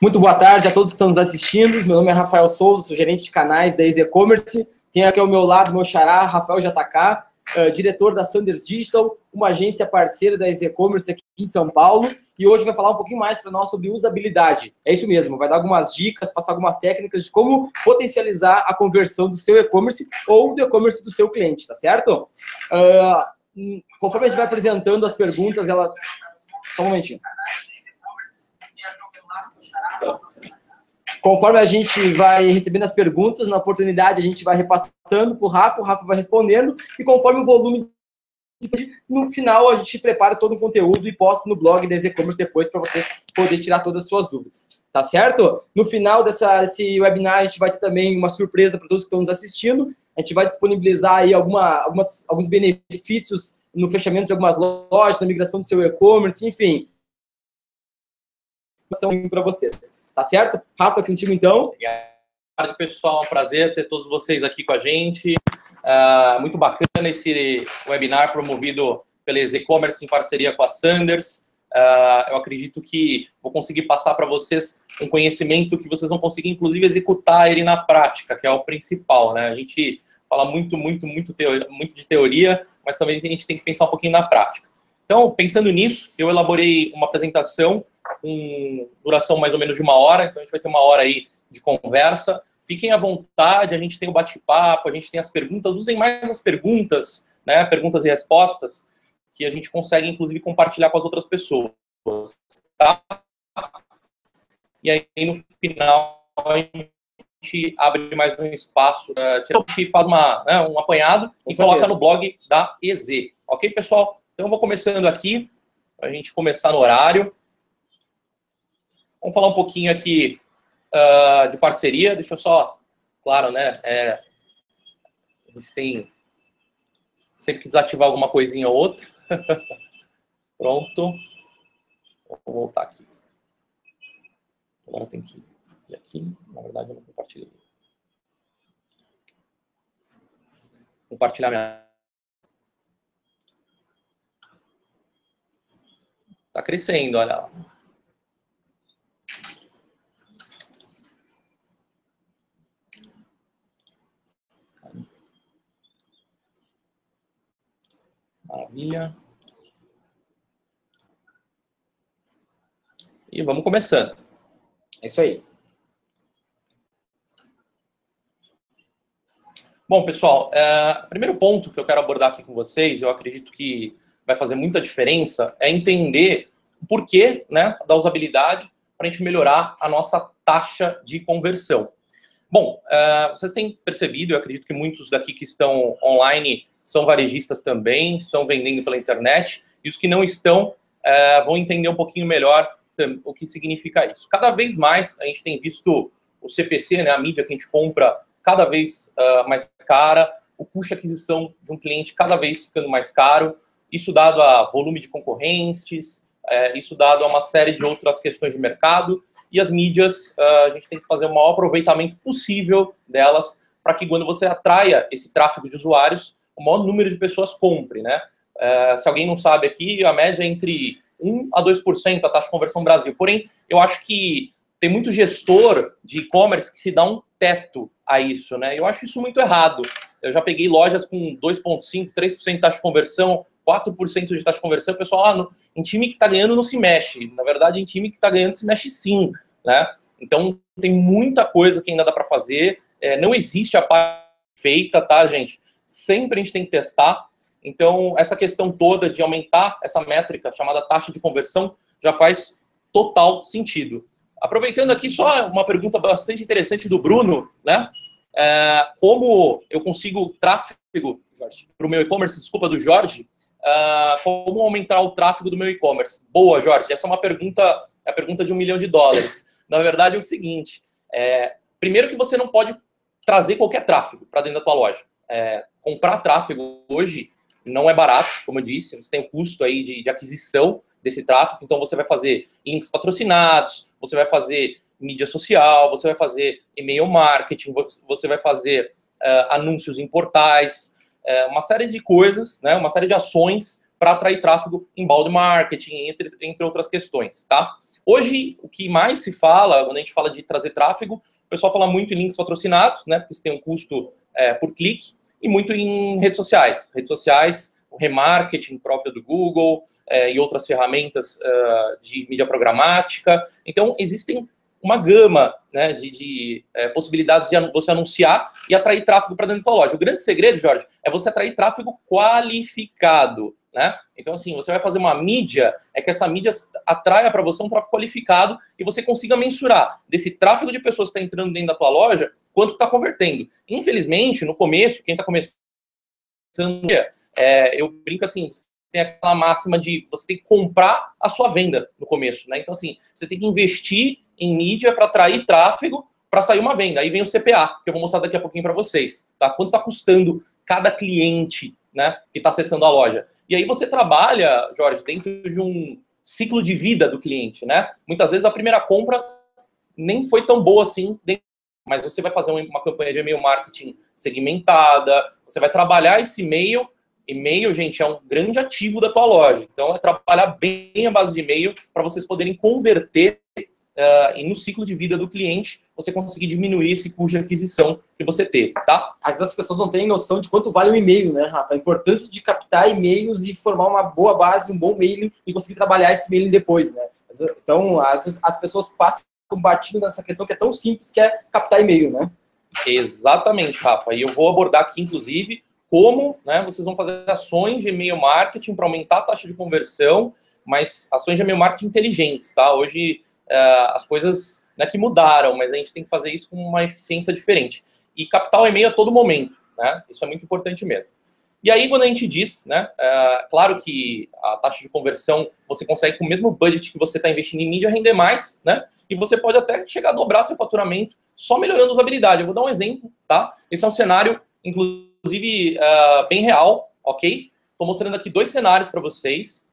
Muito boa tarde a todos que estão nos assistindo. Meu nome é Rafael Souza, sou gerente de canais da Easy E-Commerce. Tenho aqui ao meu lado meu xará, Rafael JK, diretor da Sanders Digital, uma agência parceira da Easy E-Commerce aqui em São Paulo. E hoje vai falar um pouquinho mais para nós sobre usabilidade. É isso mesmo, vai dar algumas dicas, passar algumas técnicas de como potencializar a conversão do seu e-commerce ou do e-commerce do seu cliente, tá certo? Conforme a gente vai apresentando as perguntas, elas... Só um momentinho. Conforme a gente vai recebendo as perguntas, na oportunidade a gente vai repassando para o Rafa vai respondendo, e conforme o volume, no final a gente prepara todo o conteúdo e posta no blog da Easy E-Commerce depois para você poder tirar todas as suas dúvidas. Tá certo? No final desse webinar a gente vai ter também uma surpresa para todos que estão nos assistindo. A gente vai disponibilizar aí alguns benefícios no fechamento de algumas lojas, na migração do seu e-commerce, enfim. Para vocês. Tá certo? Rafa, contigo então. Boa tarde, pessoal. É um prazer ter todos vocês aqui com a gente. Muito bacana esse webinar promovido pela Easy E-Commerce em parceria com a Sanders. Eu acredito que vou conseguir passar para vocês um conhecimento que vocês vão conseguir, inclusive, executar ele na prática, que é o principal, né? A gente fala muito de teoria, mas também a gente tem que pensar um pouquinho na prática. Então, pensando nisso, eu elaborei uma apresentação com duração mais ou menos de 1 hora, então a gente vai ter 1 hora aí de conversa. Fiquem à vontade, a gente tem o bate-papo, a gente tem as perguntas, usem mais as perguntas, né, perguntas e respostas, que a gente consegue, inclusive, compartilhar com as outras pessoas, tá? E aí, no final, a gente abre mais um espaço, a gente faz um apanhado e coloca no blog da Easy. Ok, pessoal? Então, eu vou começando aqui, para a gente começar no horário. Vamos falar um pouquinho aqui de parceria. Deixa eu só, claro, né? A gente tem sempre que desativar alguma coisinha ou outra. Pronto. Vou voltar aqui. Agora tem que ir aqui. Na verdade, eu não compartilhei. Compartilhar minha... Tá crescendo, olha lá. Maravilha. E vamos começando. É isso aí. Bom, pessoal, o primeiro ponto que eu quero abordar aqui com vocês, eu acredito que vai fazer muita diferença, é entender o porquê, né, da usabilidade para a gente melhorar a nossa taxa de conversão. Bom, vocês têm percebido, eu acredito que muitos daqui que estão online são varejistas também, estão vendendo pela internet, e os que não estão vão entender um pouquinho melhor o que significa isso. Cada vez mais a gente tem visto o CPC, né, a mídia que a gente compra, cada vez mais cara, o custo de aquisição de um cliente cada vez ficando mais caro, isso dado a volume de concorrentes, isso dado a uma série de outras questões de mercado, e as mídias, a gente tem que fazer o maior aproveitamento possível delas, para que quando você atraia esse tráfego de usuários, o maior número de pessoas compre, né? Se alguém não sabe aqui, a média é entre 1 a 2% a taxa de conversão no Brasil. Porém, eu acho que tem muito gestor de e-commerce que se dá um teto a isso, né? Eu acho isso muito errado. Eu já peguei lojas com 2,5%, 3% de taxa de conversão, 4% de taxa de conversão. O pessoal, em time que está ganhando não se mexe. Na verdade, em time que está ganhando se mexe sim, né? Então, tem muita coisa que ainda dá para fazer. Não existe a parte feita, tá, gente? Sempre a gente tem que testar. Então, essa questão toda de aumentar essa métrica chamada taxa de conversão já faz total sentido. Aproveitando aqui só uma pergunta bastante interessante do Bruno, né? Como eu consigo tráfego para o meu e-commerce, desculpa, do Jorge, como aumentar o tráfego do meu e-commerce? Boa, Jorge, essa é uma pergunta, a pergunta de $1 milhão. Na verdade é o seguinte, primeiro que você não pode trazer qualquer tráfego para dentro da tua loja. Comprar tráfego hoje não é barato, como eu disse, você tem o custo aí de aquisição desse tráfego, então você vai fazer links patrocinados, você vai fazer mídia social, você vai fazer e-mail marketing, você vai fazer anúncios em portais, uma série de coisas, né, uma série de ações para atrair tráfego em balde marketing, entre outras questões, tá? Hoje, o que mais se fala, quando a gente fala de trazer tráfego, o pessoal fala muito em links patrocinados, né? Porque você tem um custo por clique, e muito em redes sociais. Redes sociais, o remarketing próprio do Google e outras ferramentas de mídia programática. Então, existem uma gama, né, de possibilidades de você anunciar e atrair tráfego para dentro da tua loja. O grande segredo, Jorge, é você atrair tráfego qualificado, né? Então, assim, você vai fazer uma mídia, é que essa mídia atraia para você um tráfego qualificado e você consiga mensurar desse tráfego de pessoas que está entrando dentro da tua loja, quanto está convertendo. Infelizmente, no começo, quem está começando, eu brinco assim, tem aquela máxima de você tem que comprar a sua venda no começo, né? Então, assim, você tem que investir em mídia para atrair tráfego para sair uma venda. Aí vem o CPA, que eu vou mostrar daqui a pouquinho para vocês, tá? Quanto está custando cada cliente, né, que está acessando a loja. E aí você trabalha, Jorge, dentro de um ciclo de vida do cliente, né? Muitas vezes a primeira compra nem foi tão boa assim, mas você vai fazer uma campanha de e-mail marketing segmentada, você vai trabalhar esse e-mail. E-mail, gente, é um grande ativo da tua loja. Então, é trabalhar bem a base de e-mail para vocês poderem converter e no ciclo de vida do cliente, você conseguir diminuir esse custo de aquisição que você teve, tá? Às vezes as pessoas não têm noção de quanto vale um e-mail, né, Rafa? A importância de captar e-mails e formar uma boa base, um bom mailing e conseguir trabalhar esse mailing depois, né? Então, às vezes as pessoas passam batido nessa questão que é tão simples, que é captar e-mail, né? Exatamente, Rafa. E eu vou abordar aqui, inclusive, como, né, vocês vão fazer ações de e-mail marketing para aumentar a taxa de conversão, mas ações de e-mail marketing inteligentes, tá? Hoje as coisas não é que mudaram, mas a gente tem que fazer isso com uma eficiência diferente. E captar o e-mail a todo momento, né? Isso é muito importante mesmo. E aí, quando a gente diz, né, claro que a taxa de conversão, você consegue com o mesmo budget que você está investindo em mídia render mais, né? E você pode até chegar a dobrar seu faturamento só melhorando a usabilidade. Eu vou dar um exemplo, tá? Esse é um cenário, inclusive, bem real, ok? Estou mostrando aqui 2 cenários para vocês.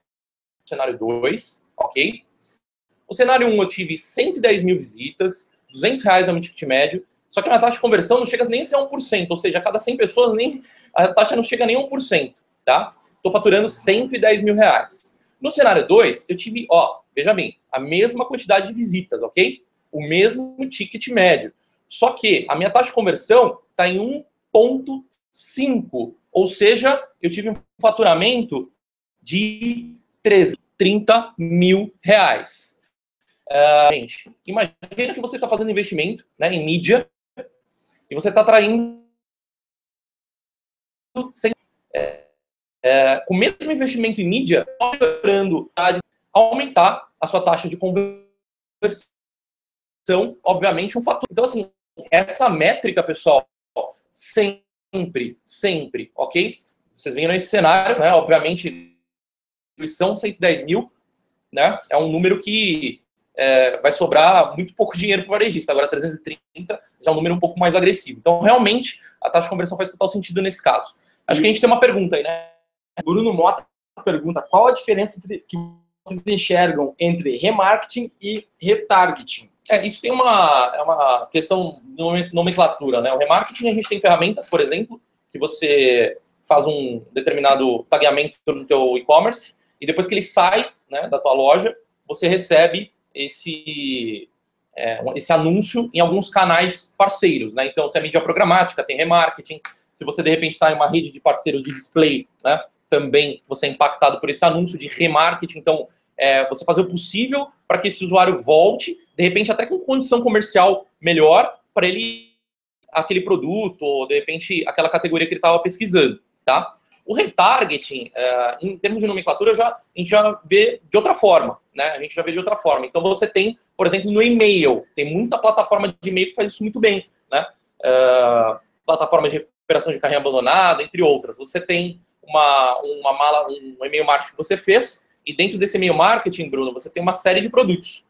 Cenário 2, ok? O cenário 1 eu tive 110 mil visitas, R$200 é o meu ticket médio, só que a minha taxa de conversão não chega nem a ser 1%, ou seja, a cada 100 pessoas a taxa não chega nem a 1%, tá? Estou faturando R$110 mil. No cenário 2, eu tive, veja bem, a mesma quantidade de visitas, ok? O mesmo ticket médio. Só que a minha taxa de conversão está em 1,5, ou seja, eu tive um faturamento de R$330 mil. Gente, imagina que você está fazendo investimento, né, em mídia e você está atraindo com o mesmo investimento em mídia, melhorando, aumentar a sua taxa de conversão, obviamente, um fator. Então, assim, essa métrica, pessoal, sempre, ok? Vocês veem nesse cenário, né? Obviamente, são 110 mil, né? É um número que vai sobrar muito pouco dinheiro para o varejista. Agora, 330 já é um número um pouco mais agressivo. Então, realmente, a taxa de conversão faz total sentido nesse caso. Acho que a gente tem uma pergunta aí, né? Bruno Mota pergunta, qual a diferença que vocês enxergam entre remarketing e retargeting? Isso tem uma questão de nomenclatura, né? O remarketing, a gente tem ferramentas, por exemplo, que você faz um determinado tagueamento no teu e-commerce e depois que ele sai, né, da tua loja, você recebe esse anúncio em alguns canais parceiros, né? Então, se é mídia programática, tem remarketing. Se você, de repente, está em uma rede de parceiros de display, né, também você é impactado por esse anúncio de remarketing. Então, você fazer o possível para que esse usuário volte, de repente, até com condição comercial melhor para ele, aquele produto, ou, de repente, aquela categoria que ele estava pesquisando, tá? O retargeting, em termos de nomenclatura, a gente já vê de outra forma, né? A gente já vê de outra forma. Então, você tem, por exemplo, no e-mail, tem muita plataforma de e-mail que faz isso muito bem, né? Plataformas de recuperação de carrinho abandonado, entre outras. Você tem um e-mail marketing que você fez, e dentro desse e-mail marketing, Bruno, você tem uma série de produtos.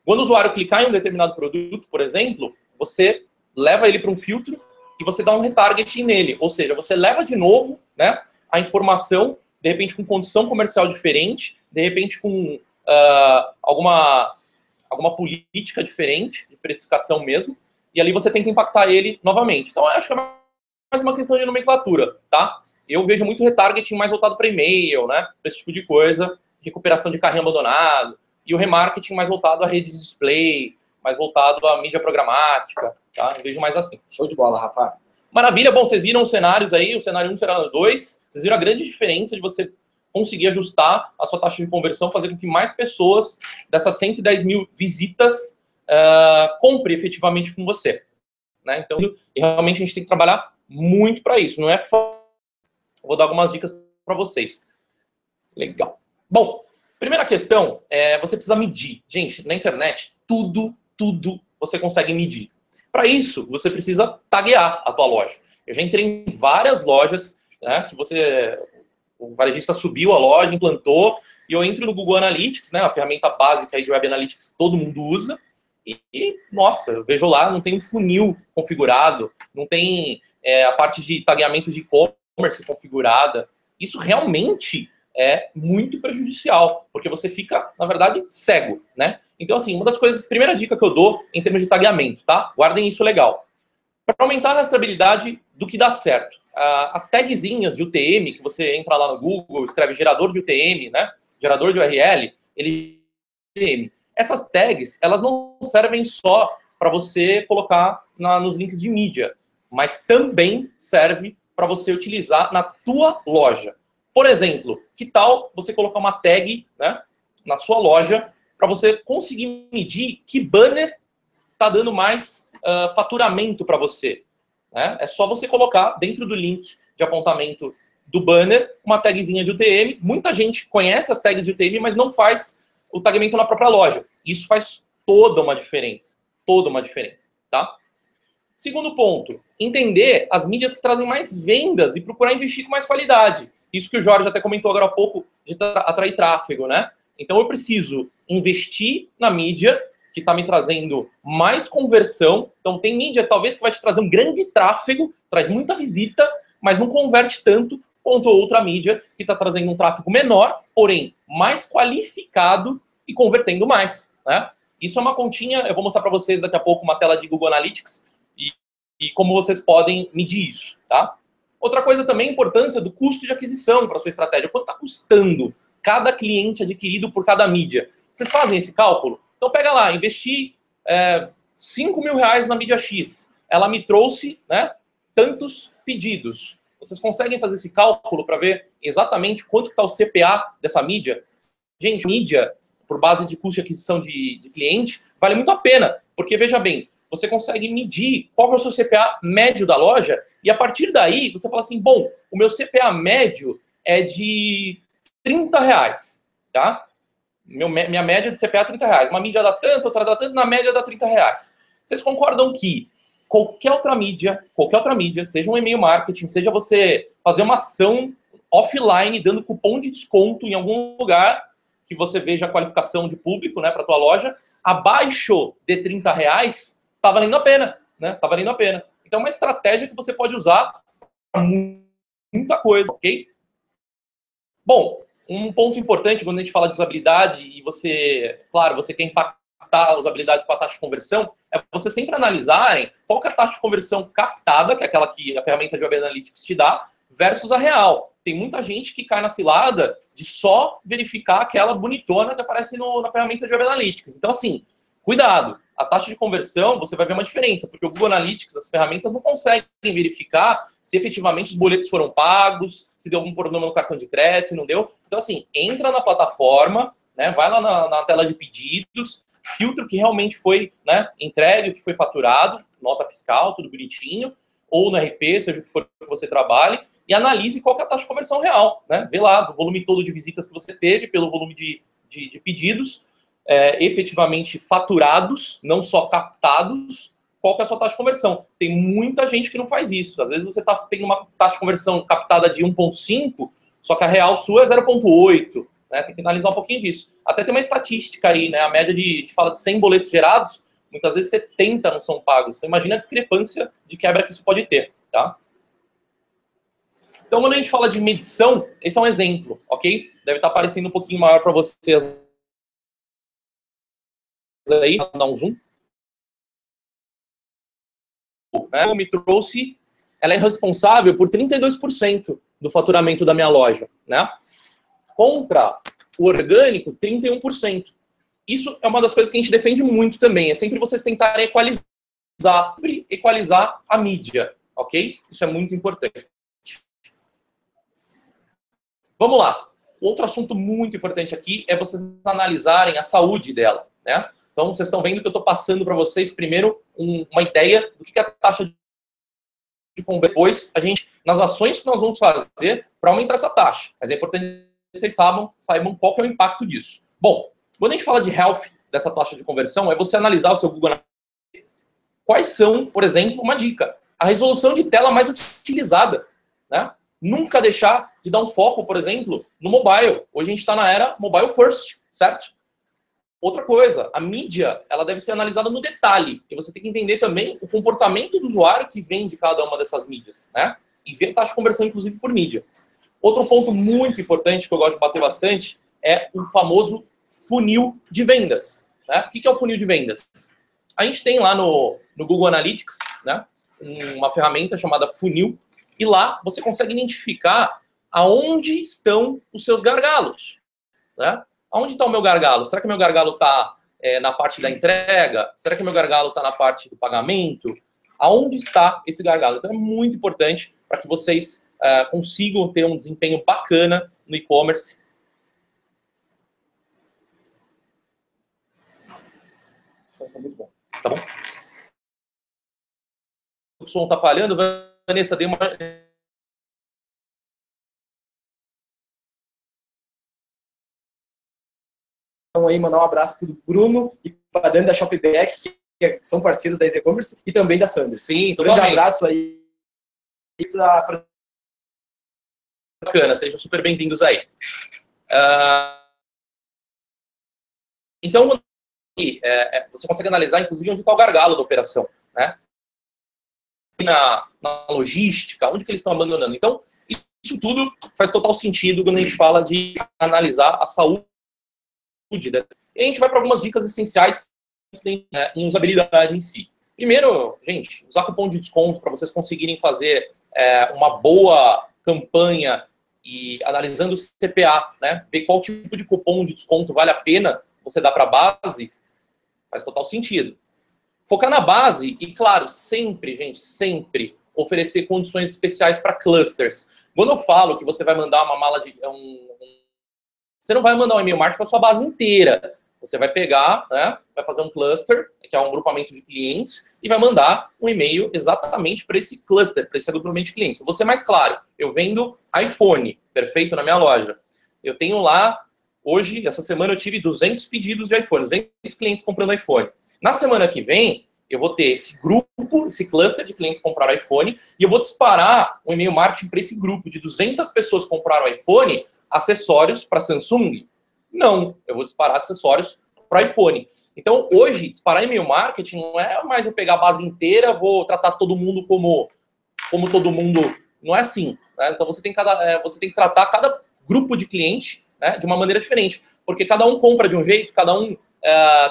Quando o usuário clicar em um determinado produto, por exemplo, você leva ele para um filtro e você dá um retargeting nele. Ou seja, você leva de novo, né, a informação, de repente com condição comercial diferente, de repente com alguma política diferente, de precificação mesmo, e ali você tem que impactar ele novamente. Então, eu acho que é mais uma questão de nomenclatura, tá? Eu vejo muito retargeting mais voltado para e-mail, né, para esse tipo de coisa, recuperação de carrinho abandonado, e o remarketing mais voltado à rede de display, mais voltado à mídia programática, tá? Eu vejo mais assim. Show de bola, Rafa. Maravilha, bom, vocês viram os cenários aí, o cenário 1 e o cenário 2, vocês viram a grande diferença de você conseguir ajustar a sua taxa de conversão, fazer com que mais pessoas dessas 110 mil visitas compre efetivamente com você, né? Então, realmente a gente tem que trabalhar muito para isso, não é fácil. Vou dar algumas dicas para vocês. Legal. Bom, primeira questão é você precisa medir. Gente, na internet, tudo você consegue medir. Para isso, você precisa taguear a tua loja. Eu já entrei em várias lojas, né, que o varejista subiu a loja, implantou, e eu entro no Google Analytics, né, a ferramenta básica aí de Web Analytics que todo mundo usa, e nossa, eu vejo lá, não tem um funil configurado, não tem a parte de tagueamento de e-commerce configurada. Isso realmente é muito prejudicial, porque você fica, na verdade, cego, né? Então, assim, uma das coisas, primeira dica que eu dou em termos de tagueamento, tá? Guardem isso legal. Para aumentar a rastreabilidade do que dá certo, as tagzinhas de UTM, que você entra lá no Google, escreve gerador de UTM, né? Gerador de URL, essas tags, elas não servem só para você colocar nos links de mídia, mas também serve para você utilizar na tua loja. Por exemplo, que tal você colocar uma tag, né, na sua loja para você conseguir medir que banner está dando mais faturamento para você, né? É só você colocar dentro do link de apontamento do banner uma tagzinha de UTM. Muita gente conhece as tags de UTM, mas não faz o tagamento na própria loja. Isso faz toda uma diferença, tá? Segundo ponto, entender as mídias que trazem mais vendas e procurar investir com mais qualidade. Isso que o Jorge até comentou agora há pouco, de atrair tráfego, né? Então eu preciso investir na mídia que está me trazendo mais conversão. Então tem mídia talvez que vai te trazer um grande tráfego, traz muita visita, mas não converte tanto quanto outra mídia que está trazendo um tráfego menor, porém mais qualificado e convertendo mais, né? Isso é uma continha, eu vou mostrar para vocês daqui a pouco uma tela de Google Analytics e como vocês podem medir isso, tá? Outra coisa também é a importância do custo de aquisição para a sua estratégia. Quanto está custando cada cliente adquirido por cada mídia? Vocês fazem esse cálculo? Então pega lá, investi 5 mil reais na mídia X. Ela me trouxe, né, tantos pedidos. Vocês conseguem fazer esse cálculo para ver exatamente quanto está o CPA dessa mídia? Gente, mídia, por base de custo de aquisição de cliente, vale muito a pena. Porque, veja bem, você consegue medir qual é o seu CPA médio da loja e a partir daí você fala assim, bom, o meu CPA médio é de 30 reais, tá? Minha média de CPA é 30 reais. Uma mídia dá tanto, outra dá tanto, na média dá 30 reais. Vocês concordam que qualquer outra mídia, seja um e-mail marketing, seja você fazer uma ação offline dando cupom de desconto em algum lugar que você veja a qualificação de público, né, para tua loja, abaixo de 30 reais, tá valendo a pena, né? Tá valendo a pena. Então é uma estratégia que você pode usar para muita coisa, ok? Bom, um ponto importante quando a gente fala de usabilidade e você, claro, você quer impactar a usabilidade com a taxa de conversão, é você sempre analisarem qual que é a taxa de conversão captada, que é aquela que a ferramenta de Web Analytics te dá, versus a real. Tem muita gente que cai na cilada de só verificar aquela bonitona que aparece na ferramenta de Web Analytics. Então, assim, cuidado. A taxa de conversão, você vai ver uma diferença, porque o Google Analytics, as ferramentas não conseguem verificar se efetivamente os boletos foram pagos, se deu algum problema no cartão de crédito, se não deu. Então, assim, entra na plataforma, né, vai lá na tela de pedidos, filtra o que realmente foi, né, entregue, o que foi faturado, nota fiscal, tudo bonitinho, ou no RP, seja o que for que você trabalhe, e analise qual que é a taxa de conversão real, né? Vê lá o volume todo de visitas que você teve, pelo volume de pedidos, efetivamente faturados, não só captados, qual que é a sua taxa de conversão. Tem muita gente que não faz isso. Às vezes você tem uma taxa de conversão captada de 1,5, só que a real sua é 0,8, né? Tem que analisar um pouquinho disso. Até tem uma estatística aí, né? A média de fala de 100 boletos gerados, muitas vezes 70 não são pagos. Então imagina a discrepância de quebra que isso pode ter, tá? Então, quando a gente fala de medição, esse é um exemplo, ok? Deve estar aparecendo um pouquinho maior para vocês aí, dar um zoom. Né? Me trouxe, ela é responsável por 32% do faturamento da minha loja, né? Contra o orgânico, 31%. isso é uma das coisas que a gente defende muito também, é sempre vocês tentarem equalizar a mídia, ok? Isso é muito importante. Vamos lá. Outro assunto muito importante aqui é vocês analisarem a saúde dela, né? Então, vocês estão vendo que eu estou passando para vocês, primeiro, uma ideia do que é a taxa de conversão. Depois, nas ações que nós vamos fazer para aumentar essa taxa. Mas é importante que vocês saibam qual que é o impacto disso. Bom, quando a gente fala de health, dessa taxa de conversão, é você analisar o seu Google Analytics. Quais são, por exemplo, uma dica, a resolução de tela mais utilizada, né? Nunca deixar de dar um foco, por exemplo, no mobile. Hoje a gente está na era mobile first, certo? Outra coisa, a mídia, ela deve ser analisada no detalhe. E você tem que entender também o comportamento do usuário que vem de cada uma dessas mídias, né? E ver a taxa de conversão, inclusive, por mídia. Outro ponto muito importante, que eu gosto de bater bastante, é o famoso funil de vendas, né? O que é o funil de vendas? A gente tem lá no Google Analytics, né, uma ferramenta chamada funil, e lá você consegue identificar aonde estão os seus gargalos, né? Aonde está o meu gargalo? Será que meu gargalo está na parte da entrega? Será que meu gargalo está na parte do pagamento? Aonde está esse gargalo? Então é muito importante para que vocês consigam ter um desempenho bacana no e-commerce. Tá muito bom. Tá bom? O som está falhando, Vanessa, dei uma... Então aí mandar um abraço para o Bruno e para a Dani da Shopback, que são parceiros da e-commerce, e também da Sanders. Sim, totalmente. Um grande abraço aí. Bacana, sejam super bem-vindos aí. Então, você consegue analisar, inclusive, onde está o gargalo da operação, né? Na logística, onde que eles estão abandonando. Então, isso tudo faz total sentido quando a gente fala de analisar a saúde. E a gente vai para algumas dicas essenciais em usabilidade em si. Primeiro, gente, usar cupom de desconto para vocês conseguirem fazer uma boa campanha e analisando o CPA, né? Ver qual tipo de cupom de desconto vale a pena você dar para a base, faz total sentido. Focar na base e, claro, sempre, gente, sempre oferecer condições especiais para clusters. Quando eu falo que você vai mandar uma mala de... Você não vai mandar um e-mail marketing para a sua base inteira. Você vai pegar, né, vai fazer um cluster, que é um grupamento de clientes, e vai mandar um e-mail exatamente para esse cluster, para esse agrupamento de clientes. Vou ser mais claro, eu vendo iPhone, perfeito, na minha loja. Eu tenho lá, hoje, essa semana eu tive 200 pedidos de iPhone, 200 clientes comprando iPhone. Na semana que vem, eu vou ter esse grupo, esse cluster de clientes que compraram iPhone, e eu vou disparar um e-mail marketing para esse grupo de 200 pessoas que compraram iPhone, acessórios para Samsung? Não, eu vou disparar acessórios para iPhone. Então, hoje, disparar e-mail marketing não é mais eu pegar a base inteira, vou tratar todo mundo como todo mundo. Não é assim, né? Então, você tem que tratar cada grupo de cliente, né, de uma maneira diferente. Porque cada um compra de um jeito, cada um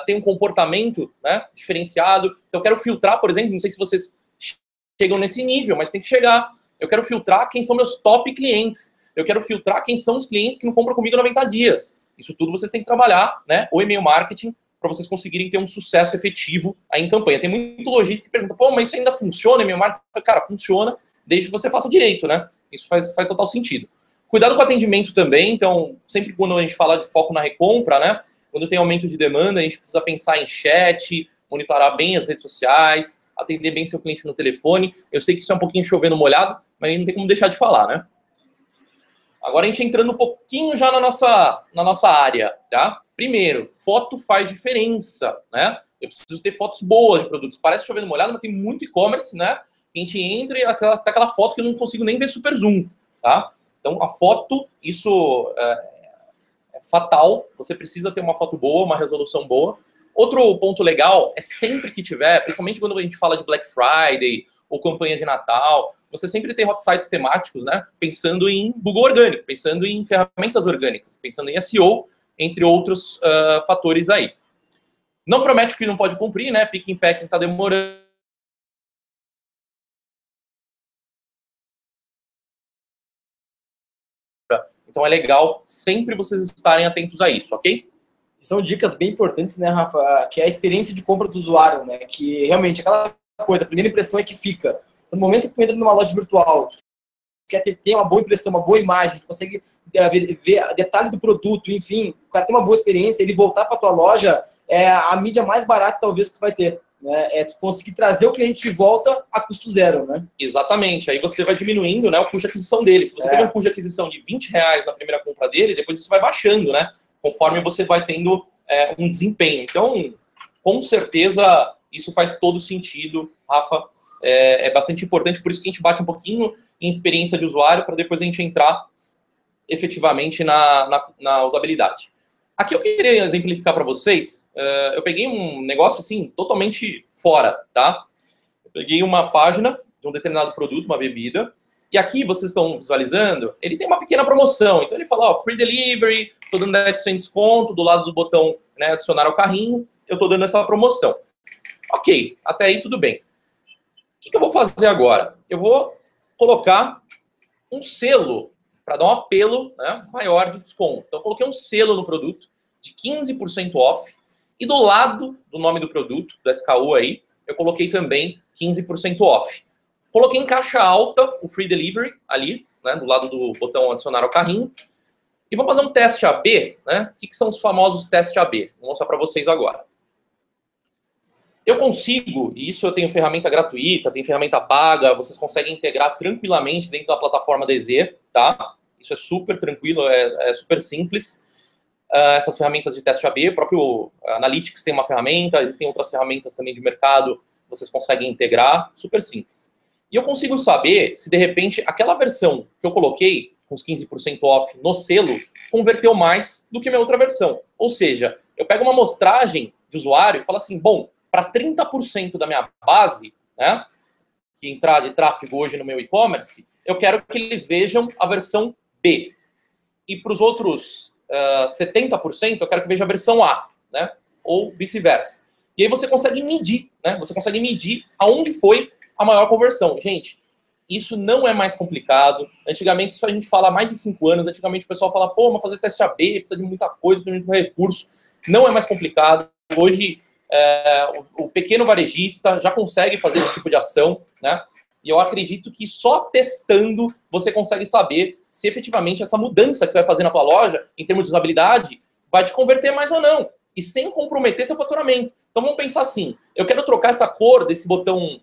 tem um comportamento, né, diferenciado. Então, eu quero filtrar, por exemplo, não sei se vocês chegam nesse nível, mas tem que chegar. Eu quero filtrar quem são meus top clientes. Eu quero filtrar quem são os clientes que não compram comigo 90 dias. Isso tudo vocês têm que trabalhar, né? O e-mail marketing, para vocês conseguirem ter um sucesso efetivo aí em campanha. Tem muito lojista que pergunta, pô, mas isso ainda funciona, e-mail marketing? Cara, funciona, desde que você faça direito, né? Isso faz total sentido. Cuidado com o atendimento também. Então, sempre quando a gente fala de foco na recompra, né? Quando tem aumento de demanda, a gente precisa pensar em chat, monitorar bem as redes sociais, atender bem seu cliente no telefone. Eu sei que isso é um pouquinho chovendo molhado, mas não tem como deixar de falar, né? Agora a gente entrando um pouquinho já na nossa área, tá? Primeiro, foto faz diferença, né? Eu preciso ter fotos boas de produtos. Parece chovendo molhado, mas tem muito e-commerce, né? A gente entra e tá aquela foto que eu não consigo nem ver super zoom, tá? Então, a foto, isso é fatal. Você precisa ter uma foto boa, uma resolução boa. Outro ponto legal é sempre que tiver, principalmente quando a gente fala de Black Friday ou campanha de Natal, você sempre tem hot sites temáticos, né? Pensando em Google orgânico, pensando em ferramentas orgânicas, pensando em SEO, entre outros fatores aí. Não promete o que não pode cumprir, né? Pick and Packing está demorando. Então é legal sempre vocês estarem atentos a isso, ok? São dicas bem importantes, né, Rafa? Que é a experiência de compra do usuário, né? Que realmente aquela coisa, a primeira impressão é que fica. No momento que tu entra numa loja virtual, tu quer ter uma boa impressão, uma boa imagem, tu consegue ver detalhe do produto, enfim, o cara tem uma boa experiência, ele voltar para tua loja é a mídia mais barata talvez que tu vai ter. Né? É tu conseguir trazer o cliente de volta a custo zero, né? Exatamente. Aí você vai diminuindo, né, o custo de aquisição dele. Se você tem um custo de aquisição de R$20 na primeira compra dele, depois isso vai baixando, né? Conforme você vai tendo um desempenho. Então, com certeza, isso faz todo sentido, Rafa. É bastante importante, por isso que a gente bate um pouquinho em experiência de usuário, para depois a gente entrar efetivamente na usabilidade. Aqui eu queria exemplificar para vocês, eu peguei um negócio assim, totalmente fora, tá? Eu peguei uma página de um determinado produto, uma bebida, e aqui vocês estão visualizando, ele tem uma pequena promoção. Então ele fala, ó, free delivery, estou dando 10% de desconto, do lado do botão, né, adicionar ao carrinho, eu estou dando essa promoção. Ok, até aí tudo bem. O que eu vou fazer agora? Eu vou colocar um selo para dar um apelo, né, maior de desconto. Então eu coloquei um selo no produto de 15% off, e do lado do nome do produto, do SKU aí, eu coloquei também 15% off. Coloquei em caixa alta o free delivery ali, né, do lado do botão adicionar ao carrinho. E vamos fazer um teste AB, né? O que são os famosos testes AB? Vou mostrar para vocês agora. Eu consigo, e isso eu tenho ferramenta gratuita, tem ferramenta paga, vocês conseguem integrar tranquilamente dentro da plataforma DZ, tá? Isso é super tranquilo, é super simples. Essas ferramentas de teste AB, o próprio Analytics tem uma ferramenta, existem outras ferramentas também de mercado, vocês conseguem integrar, super simples. E eu consigo saber se, de repente, aquela versão que eu coloquei, com os 15% off no selo, converteu mais do que a minha outra versão. Ou seja, eu pego uma amostragem de usuário e falo assim, bom, para 30% da minha base, né, que entrar de tráfego hoje no meu e-commerce, eu quero que eles vejam a versão B. E para os outros 70%, eu quero que veja a versão A, né, ou vice-versa. E aí você consegue medir, né, você consegue medir aonde foi a maior conversão. Gente, isso não é mais complicado. Antigamente, isso a gente fala há mais de 5 anos. Antigamente o pessoal fala, pô, mas fazer teste AB precisa de muita coisa, precisa de muito recurso. Não é mais complicado. Hoje, o pequeno varejista já consegue fazer esse tipo de ação, né? E eu acredito que só testando você consegue saber se efetivamente essa mudança que você vai fazer na tua loja, em termos de usabilidade, vai te converter mais ou não. E sem comprometer seu faturamento. Então vamos pensar assim, eu quero trocar essa cor desse botão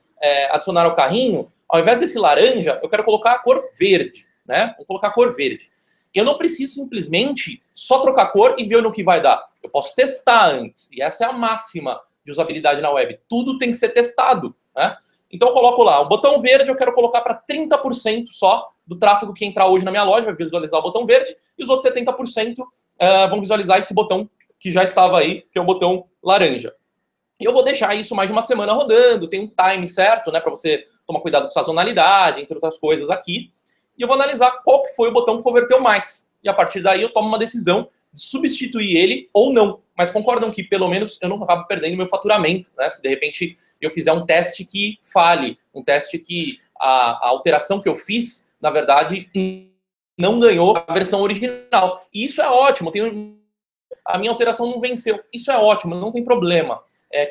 adicionar ao carrinho, ao invés desse laranja, eu quero colocar a cor verde, né? Vou colocar a cor verde. Eu não preciso simplesmente só trocar a cor e ver no que vai dar. Eu posso testar antes. E essa é a máxima de usabilidade na web. Tudo tem que ser testado, né? Então eu coloco lá, o botão verde eu quero colocar para 30% só do tráfego que entrar hoje na minha loja, vai visualizar o botão verde, e os outros 70% vão visualizar esse botão que já estava aí, que é o botão laranja. E eu vou deixar isso mais de uma semana rodando, tem um time certo, né, para você tomar cuidado com sazonalidade, entre outras coisas aqui. E eu vou analisar qual que foi o botão que converteu mais. E a partir daí eu tomo uma decisão de substituir ele ou não. Mas concordam que pelo menos eu não acabo perdendo meu faturamento, né? Se de repente eu fizer um teste que falhe, um teste que a alteração que eu fiz, na verdade, não ganhou a versão original. E isso é ótimo, a minha alteração não venceu. Isso é ótimo, não tem problema.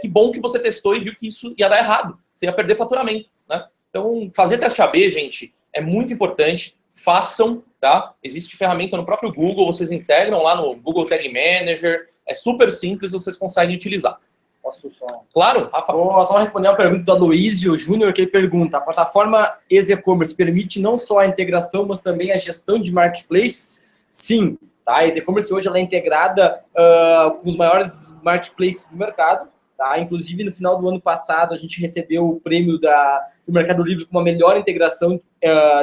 Que bom que você testou e viu que isso ia dar errado. Você ia perder faturamento, né? Então, fazer teste AB, gente, é muito importante. Façam, tá? Existe ferramenta no próprio Google, vocês integram lá no Google Tag Manager. É super simples, vocês conseguem utilizar. Posso só? Claro, Rafa. Vou só responder uma pergunta do Aloysio Júnior, que ele pergunta, a plataforma EasyCommerce permite não só a integração, mas também a gestão de marketplace? Sim, tá? A EasyCommerce hoje ela é integrada com os maiores marketplaces do mercado. Tá? Inclusive, no final do ano passado, a gente recebeu o prêmio do Mercado Livre com uma melhor integração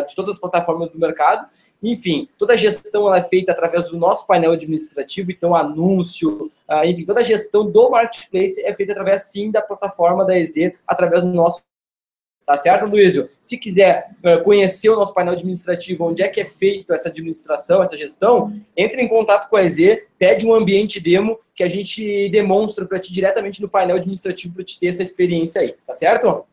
de todas as plataformas do mercado. Enfim, toda a gestão ela é feita através do nosso painel administrativo, então anúncio, enfim, toda a gestão do marketplace é feita através, sim, da plataforma da EZ, através do nosso. Tá certo, Luísio? Se quiser conhecer o nosso painel administrativo, onde é que é feito essa administração, essa gestão, entre em contato com a EZ, pede um ambiente demo que a gente demonstra para ti diretamente no painel administrativo para te ter essa experiência aí, tá certo?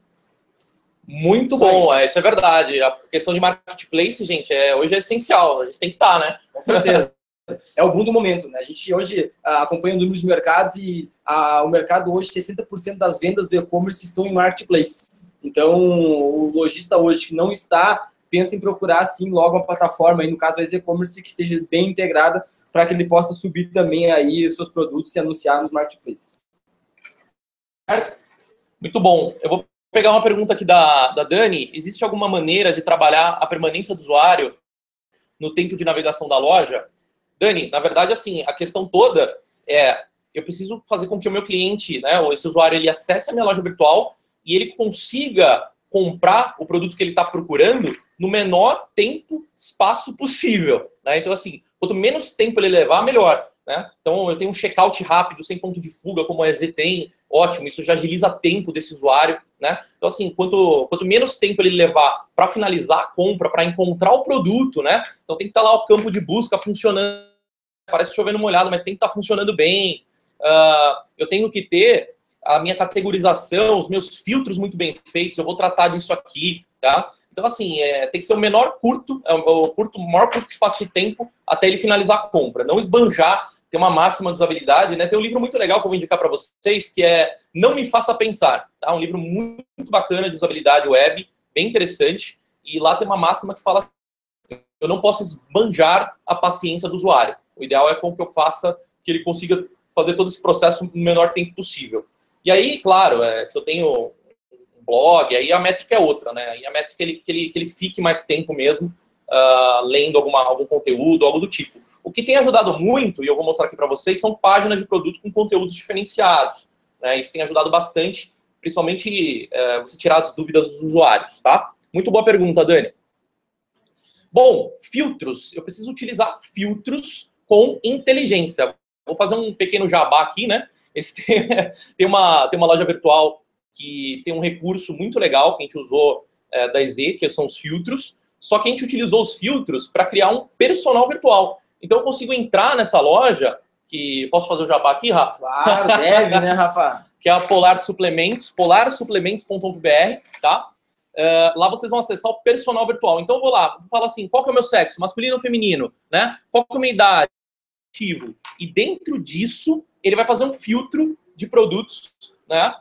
Muito bom, isso é verdade. A questão de marketplace, gente, hoje é essencial, a gente tem que estar, né? Com certeza. é o boom do momento, né? A gente hoje acompanha números de mercados e o mercado hoje, 60% das vendas do e-commerce estão em marketplace. Então, o lojista hoje que não está, pensa em procurar, sim, logo uma plataforma, aí, no caso, a e-commerce, que esteja bem integrada para que ele possa subir também aí os seus produtos e anunciar nos marketplaces. Muito bom. Eu vou pegar uma pergunta aqui da Dani. Existe alguma maneira de trabalhar a permanência do usuário no tempo de navegação da loja? Dani, na verdade, assim, a questão toda é, eu preciso fazer com que o meu cliente, né, ou esse usuário, ele acesse a minha loja virtual e ele consiga comprar o produto que ele está procurando no menor tempo, espaço possível, né? Então, assim, quanto menos tempo ele levar, melhor, né? Então, eu tenho um checkout rápido, sem ponto de fuga, como a EZ tem, ótimo, isso já agiliza tempo desse usuário, né? Então, assim, quanto menos tempo ele levar para finalizar a compra, para encontrar o produto, né? Então, tem que estar lá o campo de busca funcionando, parece chovendo molhado, mas tem que estar funcionando bem. Eu tenho que ter a minha categorização, os meus filtros muito bem feitos, eu vou tratar disso aqui, tá? Então, assim, tem que ser o maior curto espaço de tempo até ele finalizar a compra. Não esbanjar, ter uma máxima de usabilidade, né? Tem um livro muito legal que eu vou indicar para vocês, que é Não Me Faça Pensar, tá? Um livro muito bacana de usabilidade web, bem interessante, e lá tem uma máxima que fala assim, eu não posso esbanjar a paciência do usuário. O ideal é com que eu faça que ele consiga fazer todo esse processo no menor tempo possível. E aí, claro, se eu tenho um blog, aí a métrica é outra, né? Aí a métrica é que ele fique mais tempo mesmo lendo algum conteúdo, algo do tipo. O que tem ajudado muito, e eu vou mostrar aqui para vocês, são páginas de produto com conteúdos diferenciados, né? Isso tem ajudado bastante, principalmente você tirar as dúvidas dos usuários, tá? Muito boa pergunta, Dani. Bom, filtros. Eu preciso utilizar filtros com inteligência. Vou fazer um pequeno jabá aqui, né? Tem uma loja virtual que tem um recurso muito legal que a gente usou da EZ, que são os filtros. Só que a gente utilizou os filtros para criar um personal virtual. Então eu consigo entrar nessa loja, que posso fazer o jabá aqui, Rafa? Claro, deve, né, Rafa? Que é a Polar Suplementos, polarsupplementos.br, tá? Lá vocês vão acessar o personal virtual. Então eu vou lá, vou falar assim, qual que é o meu sexo, masculino ou feminino, né? Qual que é a minha idade? E dentro disso, ele vai fazer um filtro de produtos, né,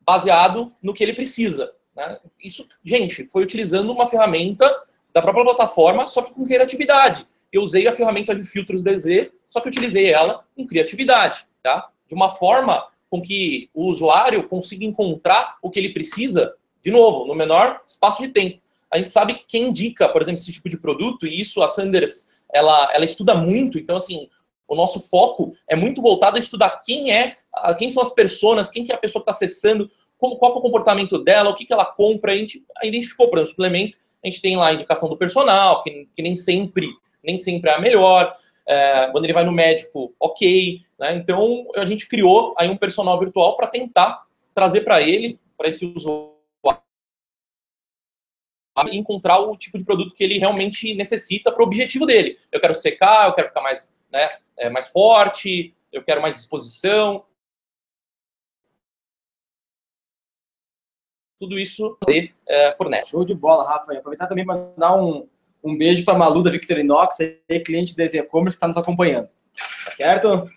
baseado no que ele precisa, né? Isso, gente, foi utilizando uma ferramenta da própria plataforma, só que com criatividade. Eu usei a ferramenta de filtros DZ, só que utilizei ela com criatividade, tá? De uma forma com que o usuário consiga encontrar o que ele precisa, de novo, no menor espaço de tempo. A gente sabe que quem indica, por exemplo, esse tipo de produto, e isso a Sanders, ela estuda muito, então, assim, o nosso foco é muito voltado a estudar quem são as pessoas, quem que é a pessoa que está acessando, qual é o comportamento dela, o que ela compra. A gente identificou, por exemplo, suplemento, a gente tem lá a indicação do personal, que nem sempre é a melhor. Quando ele vai no médico, ok, né? Então, a gente criou aí um personal virtual para tentar trazer para ele, para esse usuário, encontrar o tipo de produto que ele realmente necessita para o objetivo dele. Eu quero secar, eu quero ficar mais, né, mais forte, eu quero mais exposição. Tudo isso fornece. Show de bola, Rafa. E aproveitar também para mandar um beijo para a Malu da Victorinox, cliente da e-commerce que está nos acompanhando. Tá certo?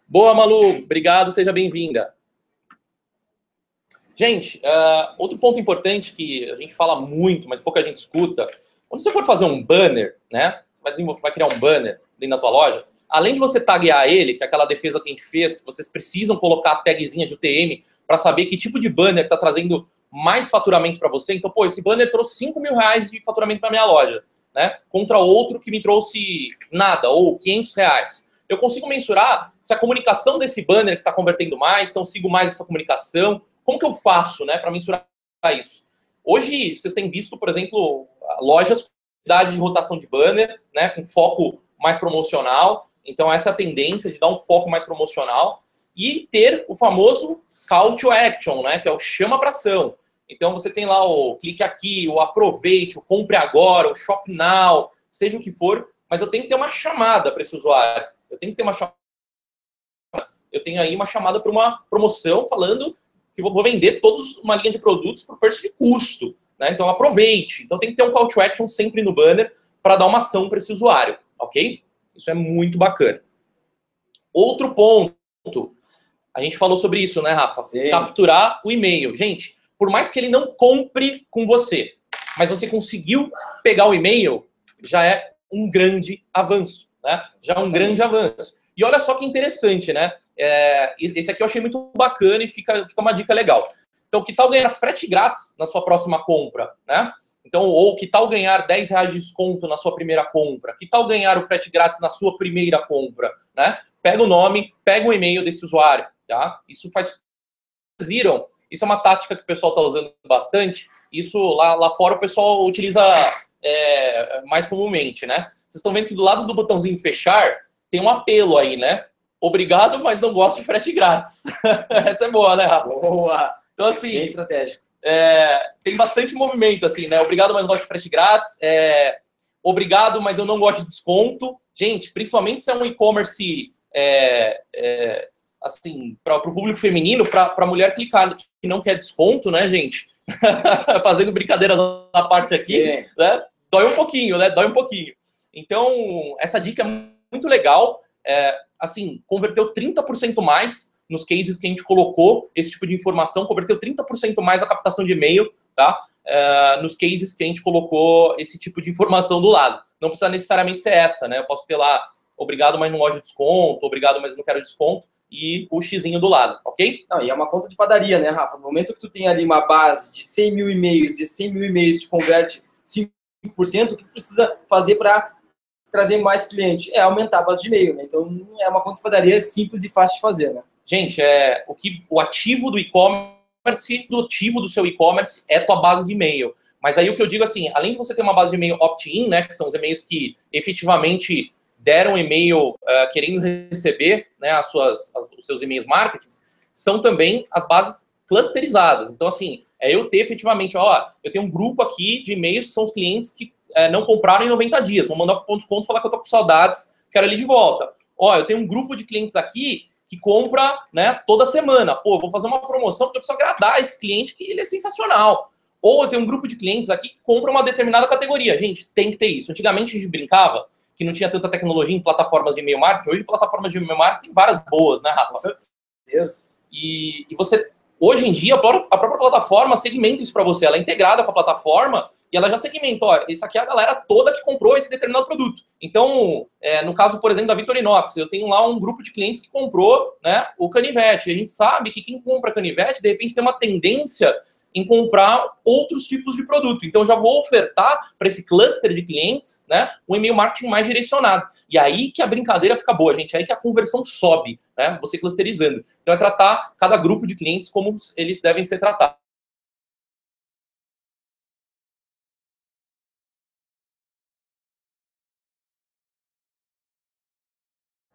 Boa, Malu. Obrigado, seja bem-vinda. Gente, outro ponto importante que a gente fala muito, mas pouca gente escuta, quando você for fazer um banner, né? Você vai criar um banner dentro da tua loja, além de você taguear ele, que é aquela defesa que a gente fez, vocês precisam colocar a tagzinha de UTM para saber que tipo de banner está trazendo mais faturamento para você. Então, pô, esse banner trouxe R$5.000 de faturamento para minha loja, né? Contra outro que me trouxe nada, ou R$500. Eu consigo mensurar se a comunicação desse banner está convertendo mais, então sigo mais essa comunicação. Como que eu faço, né, para mensurar isso? Hoje, vocês têm visto, por exemplo, lojas com quantidade de rotação de banner, né, com foco mais promocional. Então, essa é a tendência de dar um foco mais promocional e ter o famoso call to action, né, que é o chama para ação. Então, você tem lá o clique aqui, o aproveite, o compre agora, o shop now, seja o que for, mas eu tenho que ter uma chamada para esse usuário. Eu tenho aí uma chamada para uma promoção falando que vou vender todos uma linha de produtos por preço de custo, né? Então aproveite. Então tem que ter um call to action sempre no banner para dar uma ação para esse usuário, ok? Isso é muito bacana. Outro ponto, a gente falou sobre isso, né, Rafa? Sim. Capturar o e-mail. Gente, por mais que ele não compre com você, mas você conseguiu pegar o e-mail, já é um grande avanço, né? Já é um grande avanço. E olha só que interessante, né? Esse aqui eu achei muito bacana e fica uma dica legal. Então, que tal ganhar frete grátis na sua próxima compra, né? Então, ou que tal ganhar R$10 de desconto na sua primeira compra? Que tal ganhar o frete grátis na sua primeira compra, né? Pega o nome, pega o e-mail desse usuário, tá? Isso faz... Vocês viram? Isso é uma tática que o pessoal está usando bastante. Isso lá fora o pessoal utiliza mais comumente, né? Vocês estão vendo que do lado do botãozinho fechar tem um apelo aí, né? Obrigado, mas não gosto de frete grátis. Essa é boa, né, Rafa? Boa! Então, assim... Bem estratégico. Tem bastante movimento, assim, né? Obrigado, mas não gosto de frete grátis. Obrigado, mas eu não gosto de desconto. Gente, principalmente se é um e-commerce... assim, para o público feminino, para a mulher clicar que não quer desconto, né, gente? Fazendo brincadeiras na parte aqui, né? Dói um pouquinho, né? Dói um pouquinho. Então, essa dica é muito legal. Assim, converteu 30% mais nos cases que a gente colocou esse tipo de informação, converteu 30% mais a captação de e-mail, tá? Nos cases que a gente colocou esse tipo de informação do lado. Não precisa necessariamente ser essa, né? Eu posso ter lá, obrigado, mas não gosto de desconto, obrigado, mas não quero desconto, e o xizinho do lado, ok? Não, e é uma conta de padaria, né, Rafa? No momento que tu tem ali uma base de 100 mil e-mails e 100 mil e-mails te converte 5%, o que tu precisa fazer para trazer mais cliente? É aumentar a base de e-mail, né? Então, é uma conta de padaria simples e fácil de fazer, né? Gente, o ativo do e-commerce, o ativo do seu e-commerce é tua base de e-mail. Mas aí o que eu digo assim, além de você ter uma base de e-mail opt-in, né, que são os e-mails que efetivamente deram e-mail querendo receber, né, os seus e-mails marketing, são também as bases clusterizadas. Então, assim, eu ter efetivamente, eu tenho um grupo aqui de e-mails que são os clientes que não compraram em 90 dias, vão mandar cupom de desconto, falar que eu tô com saudades, quero ele de volta. Eu tenho um grupo de clientes aqui que compra, né, toda semana. Pô, eu vou fazer uma promoção porque eu preciso agradar esse cliente, que ele é sensacional. Ou eu tenho um grupo de clientes aqui que compra uma determinada categoria. Gente, tem que ter isso. Antigamente a gente brincava que não tinha tanta tecnologia em plataformas de e-mail marketing. Hoje, plataformas de e-mail marketing tem várias boas, né, Rafa? Com certeza. E você, hoje em dia, a própria plataforma segmenta isso para você. Ela é integrada com a plataforma e ela já segmenta, isso aqui é a galera toda que comprou esse determinado produto. Então, no caso, por exemplo, da Victorinox, eu tenho lá um grupo de clientes que comprou, né, o canivete. A gente sabe que quem compra canivete, de repente, tem uma tendência em comprar outros tipos de produto. Então, eu já vou ofertar para esse cluster de clientes, né, um e-mail marketing mais direcionado. E aí que a brincadeira fica boa, gente. Aí que a conversão sobe, né, você clusterizando. Então, é tratar cada grupo de clientes como eles devem ser tratados.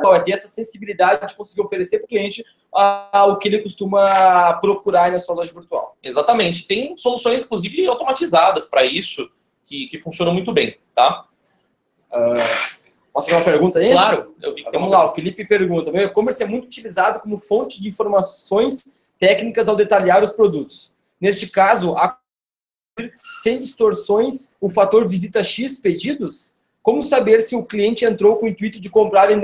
É ter essa sensibilidade de conseguir oferecer para o cliente o que ele costuma procurar na sua loja virtual. Exatamente. Tem soluções, inclusive, automatizadas para isso, que funcionam muito bem, tá? Posso fazer uma pergunta aí? Claro. Eu vi que Vamos lá, o Felipe pergunta. Meu e-commerce é muito utilizado como fonte de informações técnicas ao detalhar os produtos. Neste caso, sem distorções, o fator visita X pedidos? Como saber se o cliente entrou com o intuito de comprar e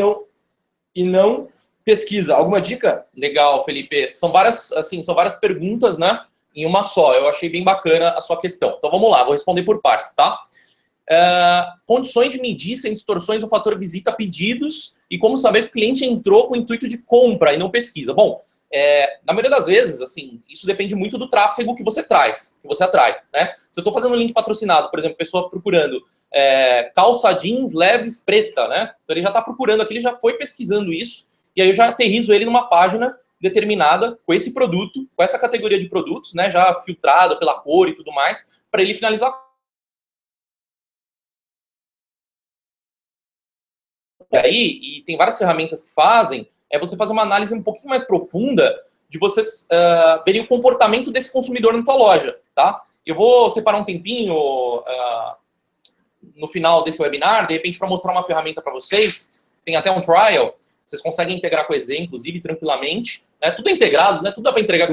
não pesquisa? Alguma dica? Legal, Felipe. São várias perguntas, né, em uma só. Eu achei bem bacana a sua questão. Então vamos lá, vou responder por partes, tá? Condições de medir sem distorções o fator visita pedidos e como saber que o cliente entrou com o intuito de compra e não pesquisa. Bom, na maioria das vezes, assim, isso depende muito do tráfego que você traz, que você atrai, né? Se eu estou fazendo um link patrocinado, por exemplo, pessoa procurando calça jeans leves preta, né? Então ele já está procurando aqui, ele já foi pesquisando isso, e aí eu já aterrizo ele numa página determinada com esse produto, com essa categoria de produtos, né? Já filtrada pela cor e tudo mais, para ele finalizar. E aí, e tem várias ferramentas que fazem, você fazer uma análise um pouquinho mais profunda de vocês verem o comportamento desse consumidor na tua loja, tá? Eu vou separar um tempinho no final desse webinar, de repente, para mostrar uma ferramenta para vocês. Tem até um trial, vocês conseguem integrar com a EZ, inclusive, tranquilamente. Né? Tudo é integrado, né? Tudo dá para integrar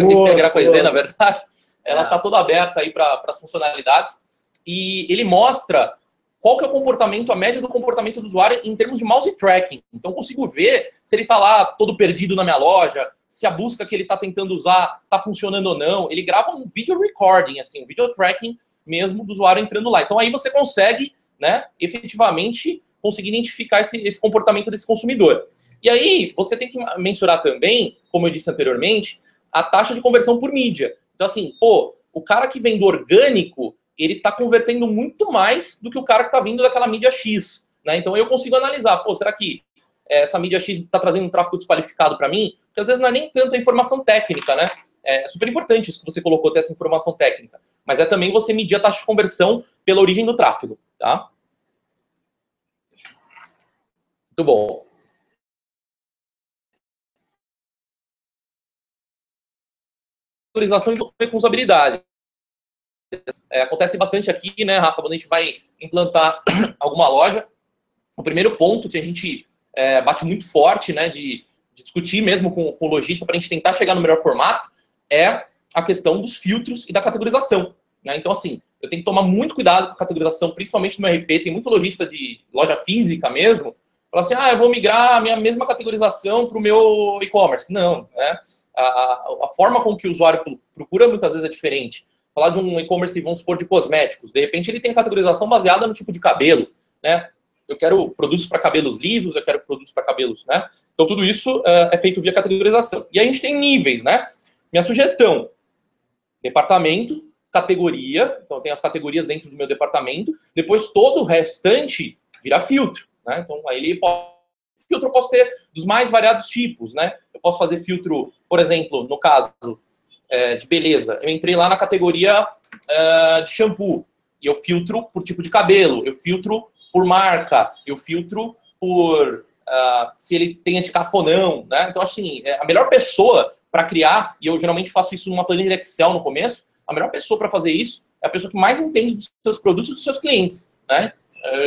com a EZ, na verdade. Ela está toda aberta aí para as funcionalidades. E ele mostra qual que é o comportamento, a média do comportamento do usuário em termos de mouse tracking. Então, eu consigo ver se ele está lá todo perdido na minha loja, se a busca que ele está tentando usar está funcionando ou não. Ele grava um video recording, assim, um video tracking mesmo do usuário entrando lá. Então, aí você consegue, né, efetivamente conseguir identificar esse comportamento desse consumidor. E aí, você tem que mensurar também, como eu disse anteriormente, a taxa de conversão por mídia. Então, assim, pô, o cara que vem do orgânico, ele está convertendo muito mais do que o cara que está vindo daquela mídia X, né? Então eu consigo analisar, pô, será que essa mídia X está trazendo um tráfego desqualificado para mim? Porque às vezes não é nem tanta informação técnica, né? É super importante isso que você colocou, ter essa informação técnica. Mas é também você medir a taxa de conversão pela origem do tráfego, tá? Muito bom. Autorização e com usabilidade. Acontece bastante aqui, né, Rafa, quando a gente vai implantar alguma loja. O primeiro ponto que a gente bate muito forte, né, de discutir mesmo com o lojista para a gente tentar chegar no melhor formato, é a questão dos filtros e da categorização, né? Então, assim, eu tenho que tomar muito cuidado com a categorização, principalmente no RP. Tem muito lojista de loja física mesmo, fala assim, eu vou migrar a minha mesma categorização para o meu e-commerce. Não, né? A forma com que o usuário procura muitas vezes é diferente. Falar de um e-commerce, vamos supor, de cosméticos. De repente, ele tem a categorização baseada no tipo de cabelo, né? Eu quero produtos para cabelos lisos, eu quero produtos para cabelos, né? Então, tudo isso é feito via categorização. E a gente tem níveis, né? Minha sugestão, departamento, categoria. Então, eu tenho as categorias dentro do meu departamento. Depois, todo o restante vira filtro, né? Então, aí ele pode... Filtro eu posso ter dos mais variados tipos, né? Eu posso fazer filtro, por exemplo, no caso... de beleza, eu entrei lá na categoria de shampoo e eu filtro por tipo de cabelo, eu filtro por marca, eu filtro por se ele tem anticaspa ou não, né? Então, assim, a melhor pessoa para criar, e eu geralmente faço isso numa planilha Excel no começo, a melhor pessoa para fazer isso é a pessoa que mais entende dos seus produtos e dos seus clientes, né?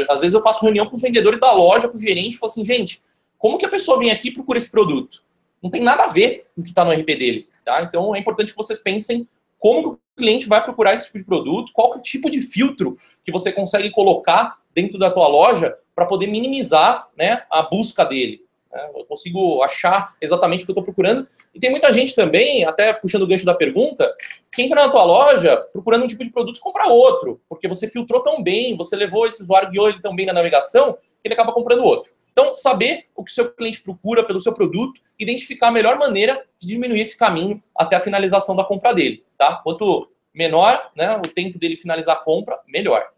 Às vezes eu faço reunião com os vendedores da loja, com o gerente, e falo assim, gente, como que a pessoa vem aqui e procura esse produto? Não tem nada a ver com o que está no RP dele. Tá? Então, é importante que vocês pensem como que o cliente vai procurar esse tipo de produto, qual que é o tipo de filtro que você consegue colocar dentro da tua loja para poder minimizar, né, a busca dele. Né? Eu consigo achar exatamente o que eu estou procurando. E tem muita gente também, até puxando o gancho da pergunta, que entra na tua loja procurando um tipo de produto e compra outro, porque você filtrou tão bem, você levou esse usuário, guiou ele tão bem na navegação, que ele acaba comprando outro. Então, saber o que o seu cliente procura pelo seu produto, identificar a melhor maneira de diminuir esse caminho até a finalização da compra dele, tá? Quanto menor, né, o tempo dele finalizar a compra, melhor.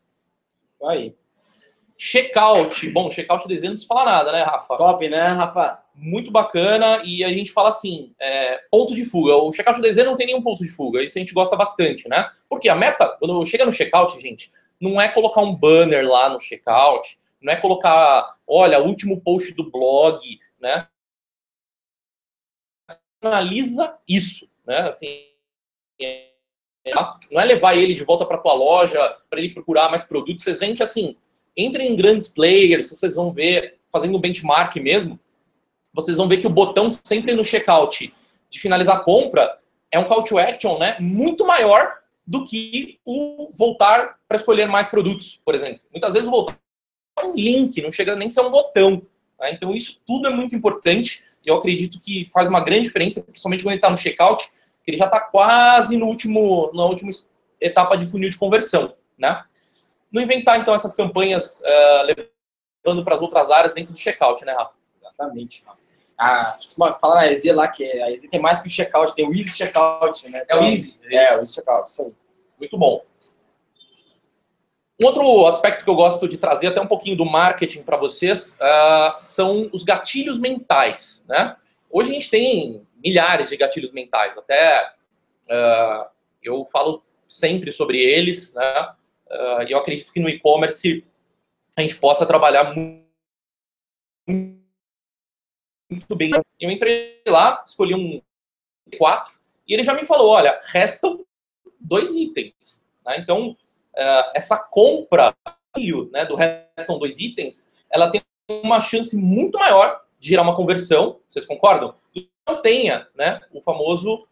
Aí. Checkout. Bom, checkout desenho não se fala nada, né, Rafa? Top, né, Rafa? Muito bacana, e a gente fala assim, ponto de fuga. O checkout desenho não tem nenhum ponto de fuga, isso a gente gosta bastante, né? Porque a meta, quando chega no checkout, gente, não é colocar um banner lá no checkout, não é colocar, olha, o último post do blog, né? Analisa isso, né? Assim, não é levar ele de volta para tua loja para ele procurar mais produtos. Vocês veem que, assim, entrem em grandes players, vocês vão ver, fazendo um benchmark mesmo, vocês vão ver que o botão sempre no checkout de finalizar a compra é um call to action, né? Muito maior do que o voltar para escolher mais produtos, por exemplo. Muitas vezes o voltar é um link, não chega nem a ser um botão. Tá? Então, isso tudo é muito importante e eu acredito que faz uma grande diferença, principalmente quando ele está no checkout, que ele já está quase na última etapa de funil de conversão. Né? Não inventar, então, essas campanhas levando para as outras áreas dentro do checkout, né, Rafa? Exatamente, Rafa. Falar na EZ lá, que a EZ tem mais que o checkout, tem o Easy Checkout, né? É o Easy. É, o Easy Checkout, isso aí. Muito bom. Um outro aspecto que eu gosto de trazer até um pouquinho do marketing para vocês são os gatilhos mentais, né? Hoje a gente tem milhares de gatilhos mentais, até eu falo sempre sobre eles, né? E eu acredito que no e-commerce a gente possa trabalhar muito bem. Eu entrei lá, escolhi um 4 e ele já me falou, olha, restam 2 itens, né? Então, essa compra, né, do restam 2 itens, ela tem uma chance muito maior de gerar uma conversão, vocês concordam? E não tenha, né, o famoso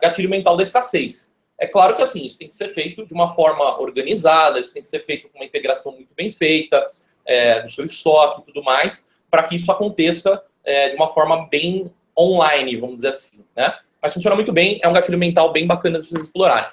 gatilho mental da escassez. É claro que assim, isso tem que ser feito de uma forma organizada, isso tem que ser feito com uma integração muito bem feita, do seu estoque e tudo mais, para que isso aconteça de uma forma bem online, vamos dizer assim, né? Mas funciona muito bem, é um gatilho mental bem bacana de vocês explorarem.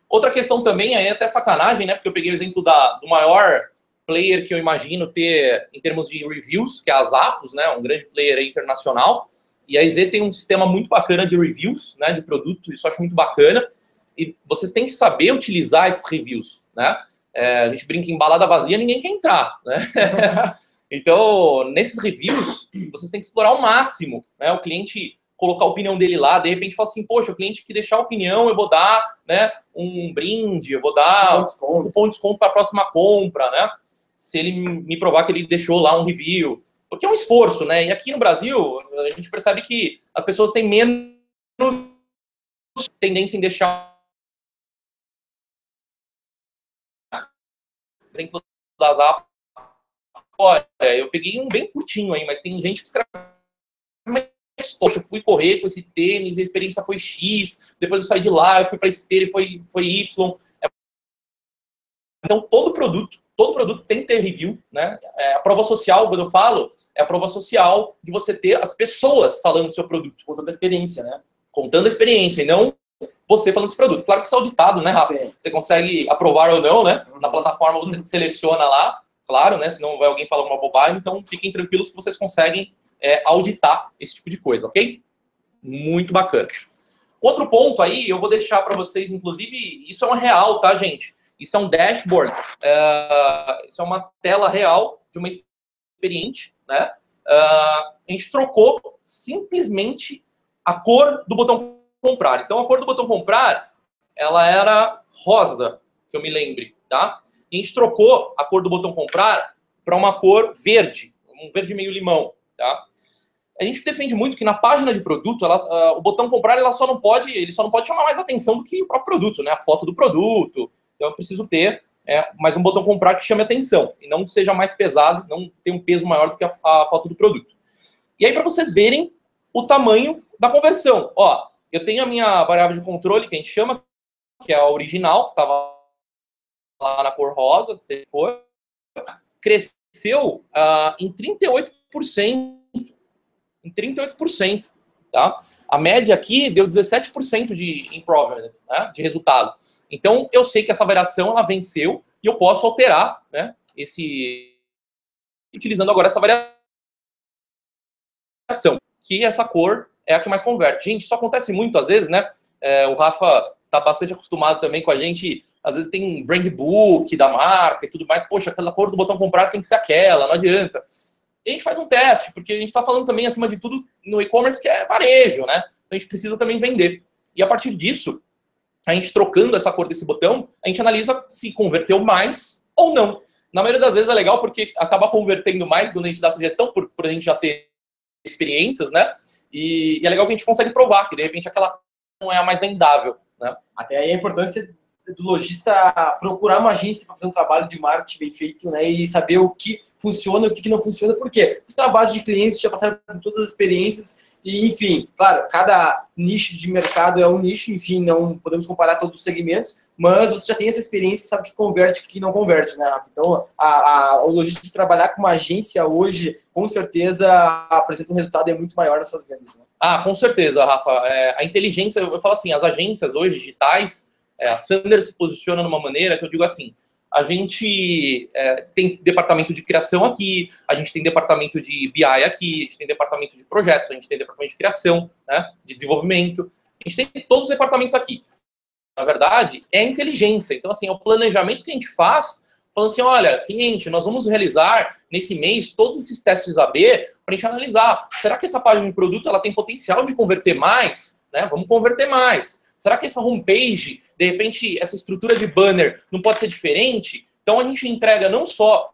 Outra questão também é até sacanagem, né? Porque eu peguei o exemplo do maior player que eu imagino ter em termos de reviews, que é a Zappos, né? Um grande player internacional. E a EZ tem um sistema muito bacana de reviews, né? De produto, isso eu acho muito bacana. E vocês têm que saber utilizar esses reviews, né? A gente brinca em balada vazia, ninguém quer entrar, né? Então, nesses reviews, vocês têm que explorar ao máximo, né? O cliente colocar a opinião dele lá, de repente fala assim, poxa, o cliente que deixar a opinião, eu vou dar, né, um brinde, eu vou dar um cupom de desconto para a próxima compra, né? Se ele me provar que ele deixou lá um review. Porque é um esforço, né? E aqui no Brasil, a gente percebe que as pessoas têm menos tendência em deixar exemplo das apps. Olha, eu peguei um bem curtinho aí, mas tem gente que escreve, poxa, eu fui correr com esse tênis, a experiência foi X, depois eu saí de lá, eu fui para esse tênis, foi Y. Então, todo produto tem que ter review, né? A prova social, quando eu falo, é a prova social de você ter as pessoas falando do seu produto. Contando a experiência, né? Contando a experiência, e não você falando desse produto. Claro que isso é auditado, né, Rafa? Sim. Você consegue aprovar ou não, né? Na plataforma você seleciona lá, claro, né? Senão vai alguém falar uma bobagem, então fiquem tranquilos que vocês conseguem auditar esse tipo de coisa, ok? Muito bacana. Outro ponto aí, eu vou deixar para vocês, inclusive, isso é uma real, tá, gente? Isso é um dashboard, isso é uma tela real de uma experiente, né? A gente trocou simplesmente a cor do botão comprar. Então, a cor do botão comprar, ela era rosa, que eu me lembre, tá? E a gente trocou a cor do botão comprar para uma cor verde, um verde meio limão, tá? A gente defende muito que na página de produto, o botão comprar ele só não pode chamar mais atenção do que o próprio produto, né? A foto do produto. Então eu preciso ter mais um botão comprar que chame atenção e não seja mais pesado, não tenha um peso maior do que a foto do produto. E aí para vocês verem o tamanho da conversão. Ó, eu tenho a minha variável de controle, que a gente chama, que é a original, que estava lá na cor rosa, se for, cresceu em 38%. Em 38%, tá? A média aqui deu 17% de improvement, né, de resultado. Então, eu sei que essa variação, ela venceu e eu posso alterar, né, utilizando agora essa variação, que essa cor é a que mais converte. Gente, isso acontece muito às vezes, né? O Rafa tá bastante acostumado também com a gente, às vezes tem brand book da marca e tudo mais. Poxa, aquela cor do botão comprar tem que ser aquela, não adianta. A gente faz um teste, porque a gente está falando também, acima de tudo, no e-commerce, que é varejo, né? Então a gente precisa também vender. E a partir disso, a gente trocando essa cor desse botão, a gente analisa se converteu mais ou não. Na maioria das vezes é legal, porque acaba convertendo mais quando a gente dá sugestão, por a gente já ter experiências, né? E é legal que a gente consegue provar, que de repente aquela não é a mais vendável, né? Até aí a importância do lojista procurar uma agência para fazer um trabalho de marketing bem feito, né, e saber o que funciona e o que não funciona, por quê? Você tem uma base de clientes, já passaram por todas as experiências, e enfim, claro, cada nicho de mercado é um nicho, enfim, não podemos comparar todos os segmentos, mas você já tem essa experiência e sabe o que converte e o que não converte, né, Rafa? Então, o lojista trabalhar com uma agência hoje, com certeza, apresenta um resultado muito maior nas suas vendas, né? Com certeza, Rafa. A inteligência, eu falo assim, as agências hoje digitais, a Sanders se posiciona numa maneira que eu digo assim, a gente tem departamento de criação aqui, a gente tem departamento de BI aqui, a gente tem departamento de projetos, a gente tem departamento de criação, né, de desenvolvimento, a gente tem todos os departamentos aqui. Na verdade, é a inteligência. Então, assim, é o planejamento que a gente faz, falando assim, olha, cliente, nós vamos realizar nesse mês todos esses testes AB para a gente analisar. Será que essa página de produto ela tem potencial de converter mais? Né? Vamos converter mais. Será que essa homepage, de repente, essa estrutura de banner não pode ser diferente? Então, a gente entrega não só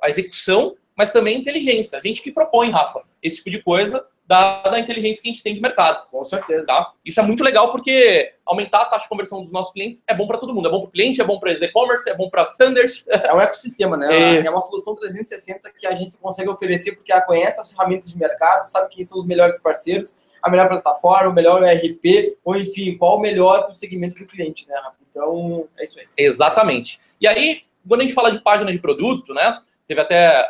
a execução, mas também a inteligência. A gente que propõe, Rafa, esse tipo de coisa da inteligência que a gente tem de mercado. Com certeza. Tá? Isso é muito legal porque aumentar a taxa de conversão dos nossos clientes é bom para todo mundo. É bom para o cliente, é bom para e-commerce, é bom para Sanders. É um ecossistema, né? É uma solução 360 que a gente consegue oferecer porque ela conhece as ferramentas de mercado, sabe quem são os melhores parceiros. a melhor plataforma, o melhor ERP, ou enfim, qual o melhor para o segmento do cliente, né, Rafa? Então, é isso aí. Exatamente. E aí, quando a gente fala de página de produto, né, teve até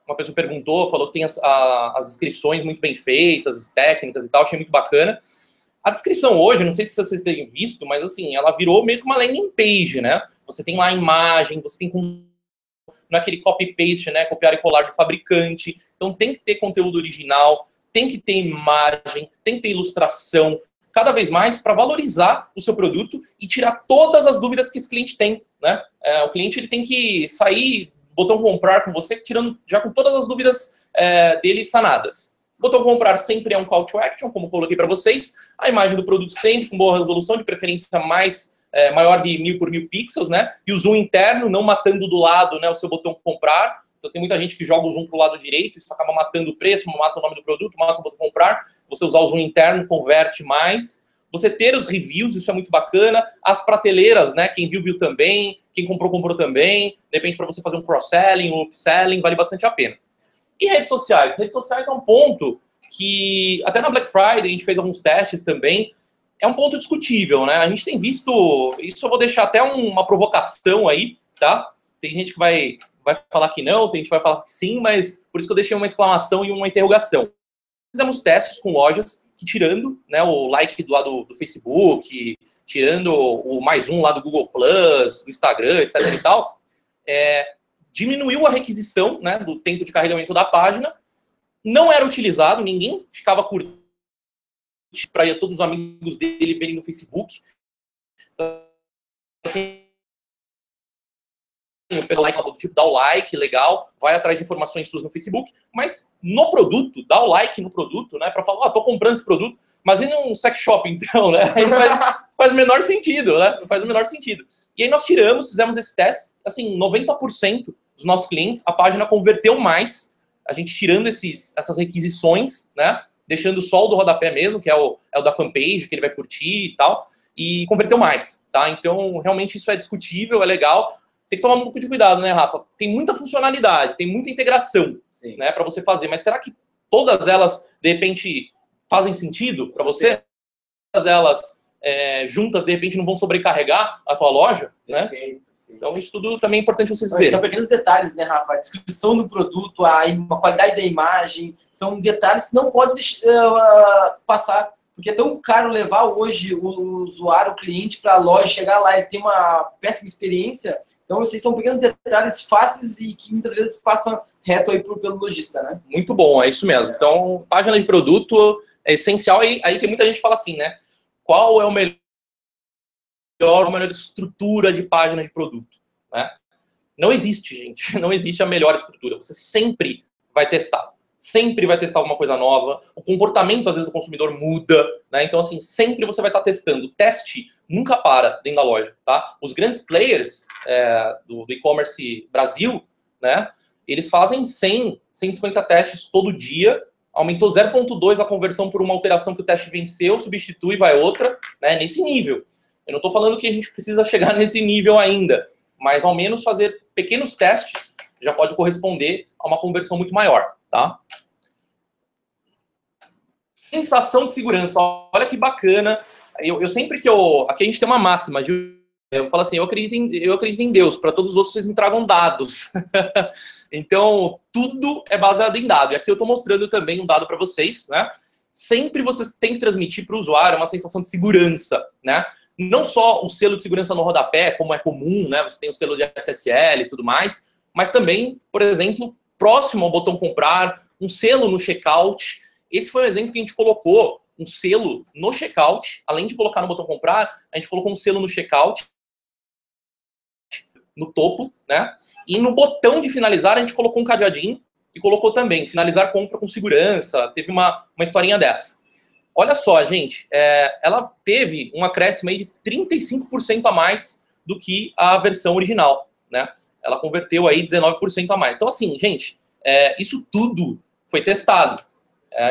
uma pessoa perguntou, falou que tem as descrições muito bem feitas, as técnicas e tal, achei muito bacana. A descrição hoje, não sei se vocês têm visto, mas assim, ela virou meio que uma landing page, né? Você tem lá a imagem, você tem não é aquele copy-paste, né? Copiar e colar do fabricante. Então tem que ter conteúdo original, tem que ter imagem, tem que ter ilustração, cada vez mais para valorizar o seu produto e tirar todas as dúvidas que esse cliente tem, né? O cliente ele tem que sair, botão comprar com você, tirando já com todas as dúvidas dele sanadas. Botão comprar sempre é um call to action, como coloquei para vocês. A imagem do produto sempre com boa resolução, de preferência maior de 1000 por 1000 pixels, né? E o zoom interno, não matando do lado, né, o seu botão comprar. Então tem muita gente que joga o zoom para o lado direito, isso acaba matando o preço, mata o nome do produto, mata o botão comprar. Você usar o zoom interno converte mais. Você ter os reviews, isso é muito bacana. As prateleiras, né? Quem viu, viu também. Quem comprou, comprou também. De repente, para você fazer um cross-selling, um upselling, vale bastante a pena. E redes sociais? Redes sociais é um ponto que, até na Black Friday, a gente fez alguns testes também, é um ponto discutível, né? A gente tem visto, isso eu vou deixar até uma provocação aí, tá? Tem gente que vai falar que não, tem gente que vai falar que sim, mas por isso que eu deixei uma exclamação e uma interrogação. Fizemos testes com lojas que, tirando, né, o like do lado do Facebook, tirando o mais um lá do Google+, do Instagram, etc e tal, diminuiu a requisição, né, do tempo de carregamento da página, não era utilizado, ninguém ficava curtindo para todos os amigos dele verem no Facebook. Então, assim, o pessoal do tipo, dá o like, legal, vai atrás de informações suas no Facebook, mas no produto, dá o like no produto, né, para falar, tô comprando esse produto, mas e num sex shop, então, né, aí faz o menor sentido, né, não faz o menor sentido. E aí nós fizemos esse teste, assim, 90% dos nossos clientes, a página converteu mais, a gente tirando essas requisições, né, deixando só o do rodapé mesmo, que é o da fanpage, que ele vai curtir e tal, e converteu mais, tá? Então, realmente isso é discutível, é legal. Tem que tomar um pouco de cuidado, né, Rafa? Tem muita funcionalidade, tem muita integração, né, para você fazer, mas será que todas elas, de repente, fazem sentido para você? Todas elas juntas, de repente, não vão sobrecarregar a tua loja, né? Perfeito. Então, isso tudo também é importante vocês verem. São pequenos detalhes, né, Rafa? A descrição do produto, a qualidade da imagem, são detalhes que não podem passar. Porque é tão caro levar hoje o usuário, o cliente, para a loja, chegar lá e ter uma péssima experiência. Então, esses são pequenos detalhes fáceis e que muitas vezes passam reto aí pelo lojista, né? Muito bom, é isso mesmo. Então, página de produto é essencial. Aí tem muita gente que fala assim, né? Qual é a melhor estrutura de página de produto, né? Não existe, gente. Não existe a melhor estrutura. Você sempre vai testar. Sempre vai testar alguma coisa nova. O comportamento, às vezes, do consumidor muda, né? Então, assim, sempre você vai estar testando. O teste nunca para dentro da loja, tá? Os grandes players do e-commerce Brasil, né? Eles fazem 100, 150 testes todo dia. Aumentou 0,2 a conversão por uma alteração que o teste venceu, substitui, vai outra, né? Nesse nível. Eu não estou falando que a gente precisa chegar nesse nível ainda, mas ao menos fazer pequenos testes já pode corresponder a uma conversão muito maior, tá? Sensação de segurança. Olha que bacana. Eu sempre que aqui a gente tem uma máxima, eu falo assim, eu acredito em Deus, para todos os outros vocês me tragam dados. Então, tudo é baseado em dado. E aqui eu estou mostrando também um dado para vocês, né? Sempre vocês têm que transmitir para o usuário uma sensação de segurança, né? Não só o selo de segurança no rodapé, como é comum, né? Você tem o selo de SSL e tudo mais, mas também, por exemplo, próximo ao botão comprar, um selo no checkout. Esse foi um exemplo que a gente colocou, um selo no checkout. Além de colocar no botão comprar, a gente colocou um selo no checkout, no topo, né? E no botão de finalizar, a gente colocou um cadeadinho e colocou também, finalizar compra com segurança. Teve uma historinha dessa. Olha só, gente, ela teve um acréscimo aí de 35% a mais do que a versão original, né? Ela converteu aí 19% a mais. Então, assim, gente, isso tudo foi testado.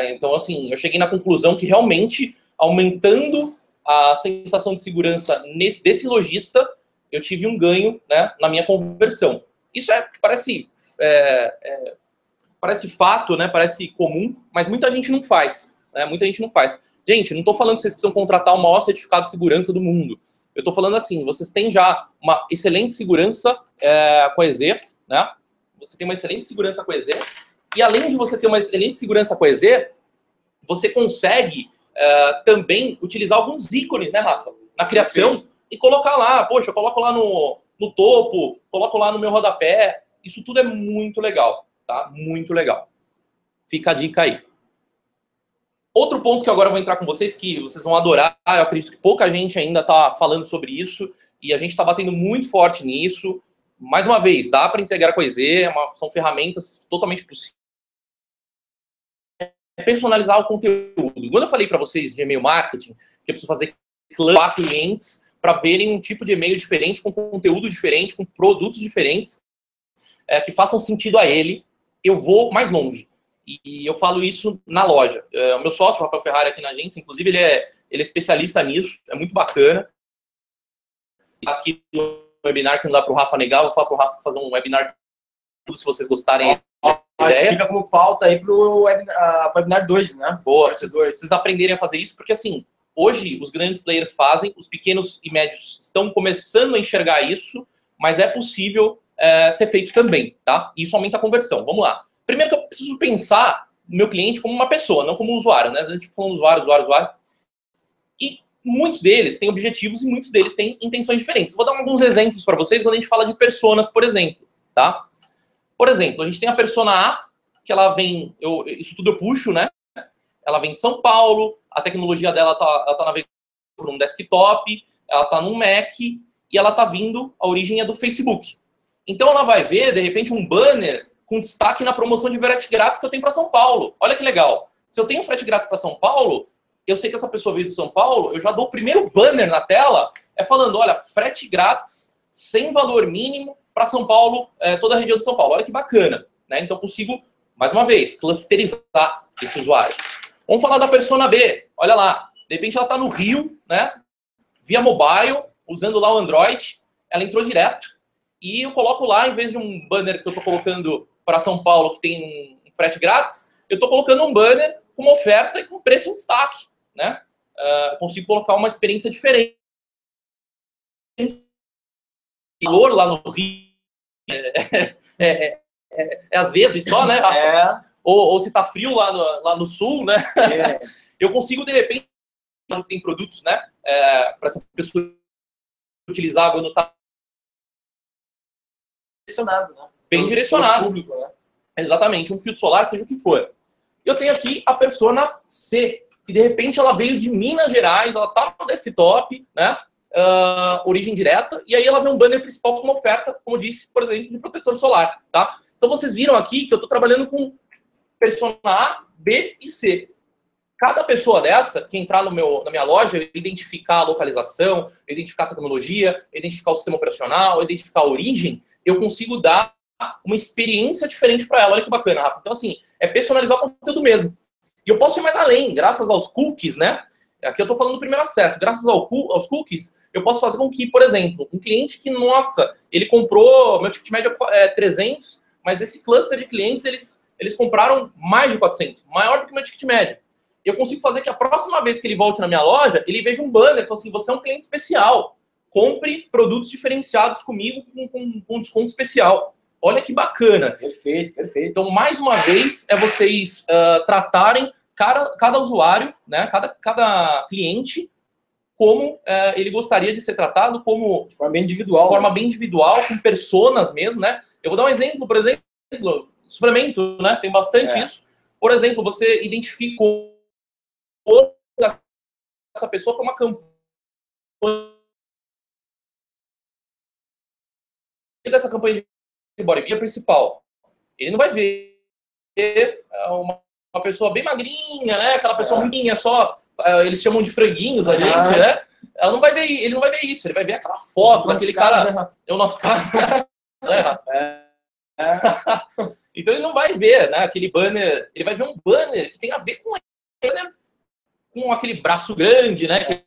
Então, assim, eu cheguei na conclusão que realmente, aumentando a sensação de segurança desse lojista, eu tive um ganho, né, na minha conversão. Isso parece fato, né? Parece comum, mas muita gente não faz. né? Muita gente não faz. Gente, não estou falando que vocês precisam contratar o maior certificado de segurança do mundo. Eu estou falando assim, vocês têm já uma excelente segurança com a EZ, né? Você tem uma excelente segurança com a EZ, e além de você ter uma excelente segurança com a EZ, você consegue também utilizar alguns ícones, né, Rafa? Na criação, e colocar lá, poxa, eu coloco lá no topo, coloco lá no meu rodapé. Isso tudo é muito legal, tá? Muito legal. Fica a dica aí. Outro ponto que agora eu vou entrar com vocês, que vocês vão adorar, eu acredito que pouca gente ainda está falando sobre isso, e a gente está batendo muito forte nisso. Mais uma vez, dá para integrar com a EZ, são ferramentas totalmente possíveis. É personalizar o conteúdo. Quando eu falei para vocês de e-mail marketing, que eu preciso fazer clientes para verem um tipo de e-mail diferente, com conteúdo diferente, com produtos diferentes, que façam sentido a ele, eu vou mais longe. E eu falo isso na loja. O meu sócio, o Rafael Ferrari, aqui na agência, inclusive, ele é especialista nisso, é muito bacana. Aqui no webinar, que não dá para o Rafa negar, eu vou falar para o Rafa fazer um webinar, se vocês gostarem. Fica como pauta aí para o webinar 2, né? Boa, vocês aprenderem a fazer isso, porque assim, hoje os grandes players fazem, os pequenos e médios estão começando a enxergar isso, mas é possível ser feito também, tá? Isso aumenta a conversão. Vamos lá. Primeiro que eu preciso pensar no meu cliente como uma pessoa, não como um usuário, né? A gente falando usuário. E muitos deles têm objetivos e muitos deles têm intenções diferentes. Vou dar alguns exemplos para vocês quando a gente fala de personas, por exemplo, tá? Por exemplo, a gente tem a persona A, que ela vem, isso tudo eu puxo, né? Ela vem de São Paulo, a tecnologia dela ela tá navegando por um desktop, ela tá num Mac e ela tá vindo, a origem é do Facebook. Então ela vai ver, de repente, um banner com destaque na promoção de frete grátis que eu tenho para São Paulo. Olha que legal. Se eu tenho frete grátis para São Paulo, eu sei que essa pessoa veio de São Paulo, eu já dou o primeiro banner na tela, falando, olha, frete grátis, sem valor mínimo, para São Paulo, toda a região de São Paulo. Olha que bacana, né? Então eu consigo, mais uma vez, clusterizar esse usuário. Vamos falar da persona B. Olha lá, de repente ela está no Rio, né? Via mobile, usando lá o Android, ela entrou direto, e eu coloco lá, em vez de um banner que eu estou colocando para São Paulo, que tem um frete grátis, eu estou colocando um banner com uma oferta e com preço em destaque, né? Consigo colocar uma experiência diferente. O valor lá no Rio às vezes só, né? Ou se tá frio lá no sul, né? Eu consigo, de repente, tem produtos, né? Para essa pessoa utilizar quando tá direcionado, né? Bem direcionado. Público, né? Exatamente, um filtro solar, seja o que for. Eu tenho aqui a persona C, que de repente ela veio de Minas Gerais, ela tá no desktop, né? Origem direta, e aí ela vê um banner principal com uma oferta, como eu disse, por exemplo, de protetor solar, tá? Então vocês viram aqui que eu estou trabalhando com persona A, B e C. Cada pessoa dessa que entrar na minha loja, eu identificar a localização, identificar a tecnologia, identificar o sistema operacional, identificar a origem, eu consigo dar uma experiência diferente para ela. Olha que bacana, Rafa. Então, assim, é personalizar o conteúdo mesmo. E eu posso ir mais além, graças aos cookies, né? Aqui eu estou falando do primeiro acesso. Graças aos cookies, eu posso fazer com que, por exemplo, um cliente que, nossa, ele comprou, meu ticket médio é 300, mas esse cluster de clientes, eles compraram mais de 400, maior do que o meu ticket médio. Eu consigo fazer que a próxima vez que ele volte na minha loja, ele veja um banner, fala assim, você é um cliente especial, compre produtos diferenciados comigo com desconto especial. Olha que bacana. Perfeito, perfeito. Então, mais uma vez, vocês tratarem cada usuário, né, cada cliente, como ele gostaria de ser tratado, como de forma bem individual. De forma bem individual, com personas mesmo, né? Eu vou dar um exemplo, por exemplo, suplemento, né? Tem bastante isso. Por exemplo, você identificou essa pessoa foi uma campanha dessa campanha de bodybuilding principal. Ele não vai ver uma pessoa bem magrinha, né? Aquela pessoa magrinha só, eles chamam de franguinhos a gente, né? Ele não vai ver isso, ele vai ver aquela foto daquele cara, né? É o nosso cara, né? Então ele não vai ver, né, aquele banner, ele vai ver um banner que tem a ver com ele, com aquele braço grande, né, que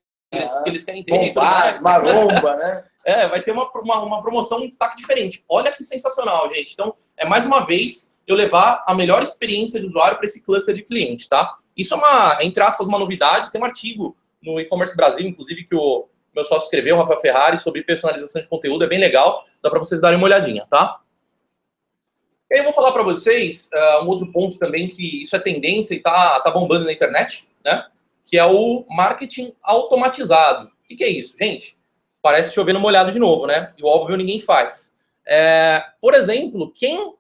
eles querem ter. Maromba, né? Vai ter uma promoção, um destaque diferente. Olha que sensacional, gente. Então, mais uma vez, eu levar a melhor experiência de usuário para esse cluster de cliente, tá? Isso é uma, entre aspas, uma novidade. Tem um artigo no E-Commerce Brasil, inclusive, que o meu sócio escreveu, o Rafael Ferrari, sobre personalização de conteúdo. É bem legal, dá para vocês darem uma olhadinha, tá? E aí eu vou falar para vocês um outro ponto também, que isso é tendência e tá bombando na internet, né? Que é o marketing automatizado. O que é isso, gente? Parece chover no molhado de novo, né? E o óbvio ninguém faz. Por exemplo, quem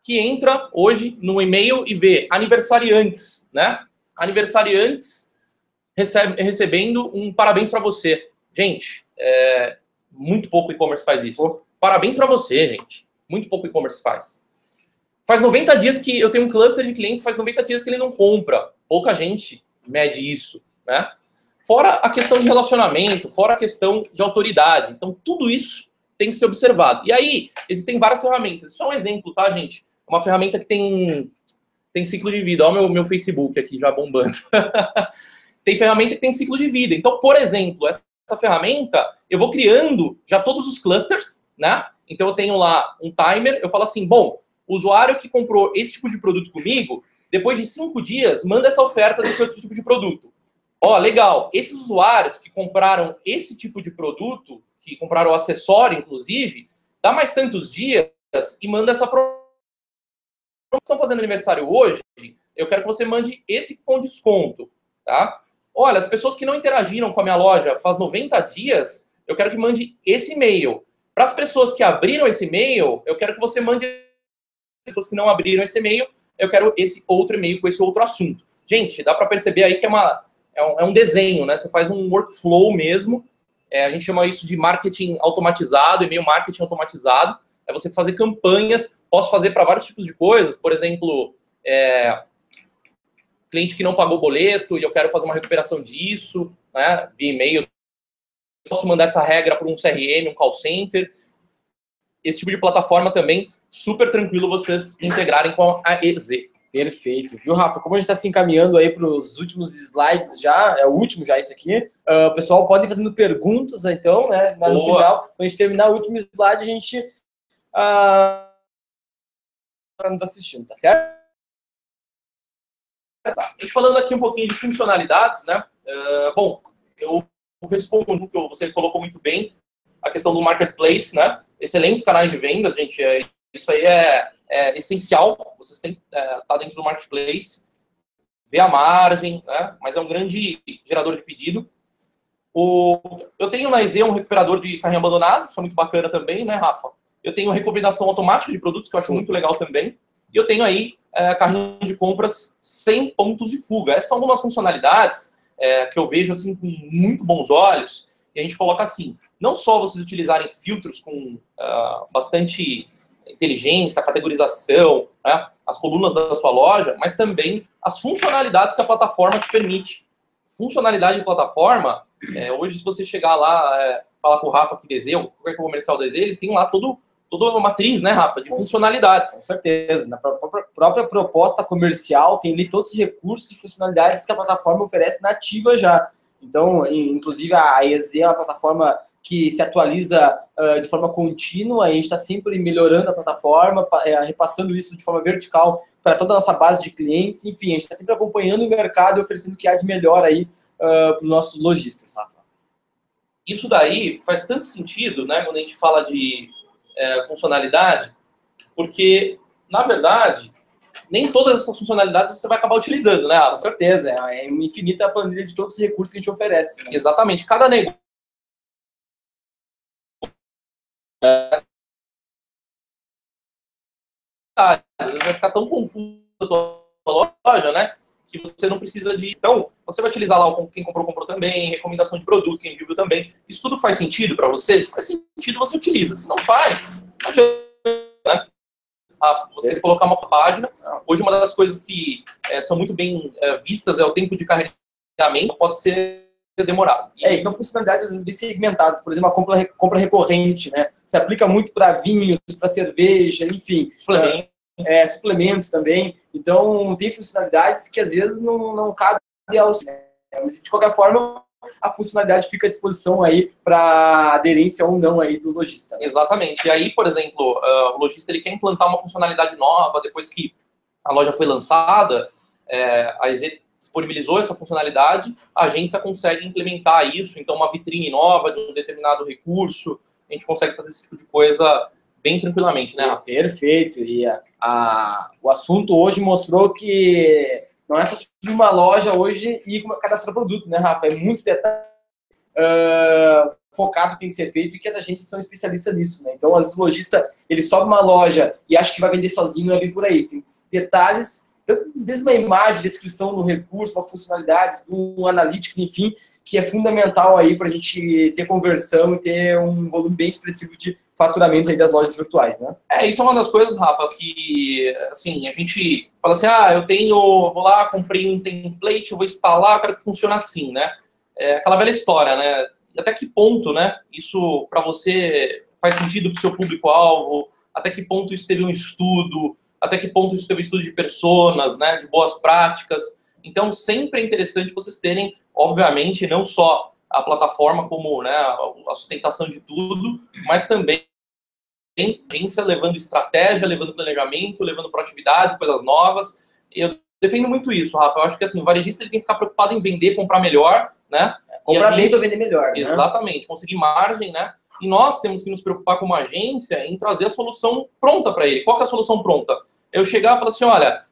que entra hoje no e-mail e vê aniversariantes, né? Aniversariantes recebendo um parabéns para você. Gente, muito pouco e-commerce faz isso. Parabéns para você, gente. Muito pouco e-commerce faz. Faz 90 dias que eu tenho um cluster de clientes, faz 90 dias que ele não compra. Pouca gente mede isso, né? Fora a questão de relacionamento, fora a questão de autoridade. Então, tudo isso tem que ser observado. E aí, existem várias ferramentas. Isso é um exemplo, tá, gente? Uma ferramenta que tem ciclo de vida. Olha o meu Facebook aqui já bombando. Tem ferramenta que tem ciclo de vida. Então, por exemplo, essa ferramenta, eu vou criando já todos os clusters, né? Então, eu tenho lá um timer, eu falo assim, bom, o usuário que comprou esse tipo de produto comigo, depois de 5 dias, manda essa oferta desse outro tipo de produto. Ó, legal, esses usuários que compraram esse tipo de produto, que compraram o acessório, inclusive, dá mais tantos dias e manda essa promoção. Estão fazendo aniversário hoje, eu quero que você mande esse cupom de desconto, tá? Olha, as pessoas que não interagiram com a minha loja faz 90 dias, eu quero que mande esse e-mail. Para as pessoas que abriram esse e-mail, eu quero que você mande. As pessoas que não abriram esse e-mail, eu quero esse outro e-mail com esse outro assunto. Gente, dá para perceber aí que é um desenho, né? Você faz um workflow mesmo. A gente chama isso de marketing automatizado, e-mail marketing automatizado. É você fazer campanhas. Posso fazer para vários tipos de coisas. Por exemplo, cliente que não pagou boleto e eu quero fazer uma recuperação disso, né? Via e-mail. Posso mandar essa regra para um CRM, um call center. Esse tipo de plataforma também, super tranquilo vocês integrarem com a EZ. Perfeito. Viu, Rafa? Como a gente está se encaminhando aí para os últimos slides já, é o último já esse aqui, o pessoal pode ir fazendo perguntas, então, né? Mas no final, quando a gente terminar o último slide, a gente está nos assistindo, tá certo? Tá. A gente falando aqui um pouquinho de funcionalidades, né? Bom, eu respondo que você colocou muito bem a questão do marketplace, né? Excelentes canais de vendas, gente. Isso aí é essencial. Vocês têm que estar dentro do marketplace, ver a margem, né? Mas é um grande gerador de pedido. Eu tenho na EZ um recuperador de carrinho abandonado, isso é muito bacana também, né, Rafa? Eu tenho recomendação automática de produtos, que eu acho muito legal também. E eu tenho aí carrinho de compras sem pontos de fuga. Essas são algumas funcionalidades que eu vejo assim com muito bons olhos. E a gente coloca assim, não só vocês utilizarem filtros com bastante inteligência, categorização, né, as colunas da sua loja, mas também as funcionalidades que a plataforma te permite. Funcionalidade de plataforma, hoje se você chegar lá, falar com o Rafa aqui do EZ, ou qualquer comercial do EZ, eles têm lá toda uma matriz, né, Rafa, de funcionalidades. Com certeza. Na própria proposta comercial tem ali todos os recursos e funcionalidades que a plataforma oferece nativa já. Então, inclusive, a EZ é uma plataforma que se atualiza de forma contínua, e a gente está sempre melhorando a plataforma, repassando isso de forma vertical para toda a nossa base de clientes. Enfim, a gente está sempre acompanhando o mercado e oferecendo o que há de melhor aí para os nossos lojistas, Rafa. Isso daí faz tanto sentido, né, quando a gente fala de funcionalidade, porque, na verdade, nem todas essas funcionalidades você vai acabar utilizando, né, Rafa? Com certeza, é infinita a planilha de todos os recursos que a gente oferece. Né? Exatamente, cada negócio vai ficar tão confuso a tua loja, né, que você não precisa de... Então, você vai utilizar lá quem comprou também, recomendação de produto, quem viu também. Isso tudo faz sentido para você? Se faz sentido, você utiliza. Se não faz, não adianta, né? Você colocar uma página. Hoje, uma das coisas que são muito bem vistas é o tempo de carregamento, pode ser demorado. E são funcionalidades, às vezes, bem segmentadas. Por exemplo, a compra recorrente, né? Se aplica muito para vinhos, para cerveja, enfim. Suplementos também. Então, tem funcionalidades que, às vezes, não cabem aos... Mas, de qualquer forma, a funcionalidade fica à disposição aí para aderência ou não aí do lojista. Exatamente. E aí, por exemplo, o lojista ele quer implantar uma funcionalidade nova depois que a loja foi lançada. a EZ disponibilizou essa funcionalidade, a agência consegue implementar isso, então uma vitrine nova de um determinado recurso, a gente consegue fazer esse tipo de coisa bem tranquilamente, né? Perfeito. E o assunto hoje mostrou que não é só subir uma loja hoje e cadastrar produto, né, Rafa? É muito detalhe focado que tem que ser feito e que as agências são especialistas nisso, né? Então, às vezes o lojista, ele sobe uma loja e acha que vai vender sozinho, não é bem por aí. Tem detalhes, desde uma imagem, descrição do recurso, uma funcionalidade, um analytics, enfim, que é fundamental aí para a gente ter conversão e ter um volume bem expressivo de faturamento aí das lojas virtuais, né? Isso é uma das coisas, Rafa, que, assim, a gente fala assim, vou lá, comprei um template, eu vou instalar, eu quero que funcione assim, né? É aquela velha história, né? Até que ponto, né? Isso, para você, faz sentido para o seu público-alvo? Até que ponto isso teve um estudo? Até que ponto isso teve um estudo de personas, né? De boas práticas? Então, sempre é interessante vocês terem, obviamente, não só a plataforma como, né, a sustentação de tudo, mas também a agência levando estratégia, levando planejamento, levando proatividade, coisas novas. Eu defendo muito isso, Rafa. Eu acho que assim, o varejista ele tem que ficar preocupado em vender, comprar melhor, né? Comprar bem para vender melhor, né? Exatamente, conseguir margem, né? E nós temos que nos preocupar como agência em trazer a solução pronta para ele. Qual que é a solução pronta? Eu chegar e falar assim, olha,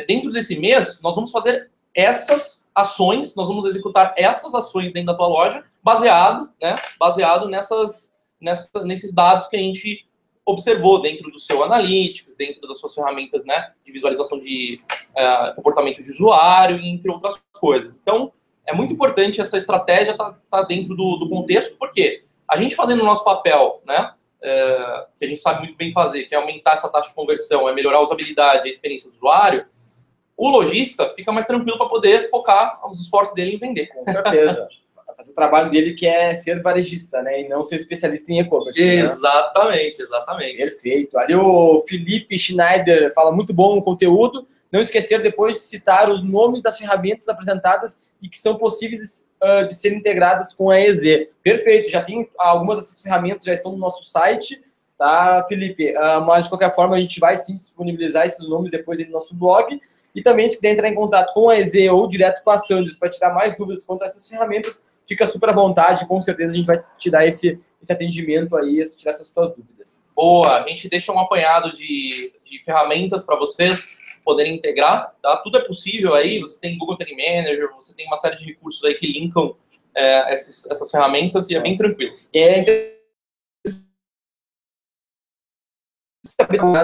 dentro desse mês, nós vamos fazer essas ações, nós vamos executar essas ações dentro da tua loja, baseado nesses dados que a gente observou dentro do seu Analytics, dentro das suas ferramentas, né, de visualização de comportamento de usuário, entre outras coisas. Então, é muito importante essa estratégia tá dentro do contexto, porque a gente fazendo o nosso papel, né, que a gente sabe muito bem fazer, que é aumentar essa taxa de conversão, é melhorar a usabilidade, a experiência do usuário, o lojista fica mais tranquilo para poder focar os esforços dele em vender. Com certeza. Fazer o trabalho dele que é ser varejista, né? E não ser especialista em e-commerce. Exatamente, né? Exatamente. Perfeito. Ali o Felipe Schneider fala muito bom o conteúdo. Não esquecer depois de citar os nomes das ferramentas apresentadas e que são possíveis de serem integradas com a EZ. Perfeito. Já tem algumas dessas ferramentas, já estão no nosso site, tá, Felipe? Mas de qualquer forma a gente vai sim disponibilizar esses nomes depois aí no nosso blog. E também, se quiser entrar em contato com a EZ ou direto com a Sanders para tirar mais dúvidas quanto a essas ferramentas, fica super à vontade. Com certeza a gente vai te dar esse atendimento aí, tirar essas suas dúvidas. Boa, a gente deixa um apanhado de ferramentas para vocês poderem integrar, tá? Tudo é possível aí, você tem Google Tag Manager, você tem uma série de recursos aí que linkam essas ferramentas e é bem tranquilo.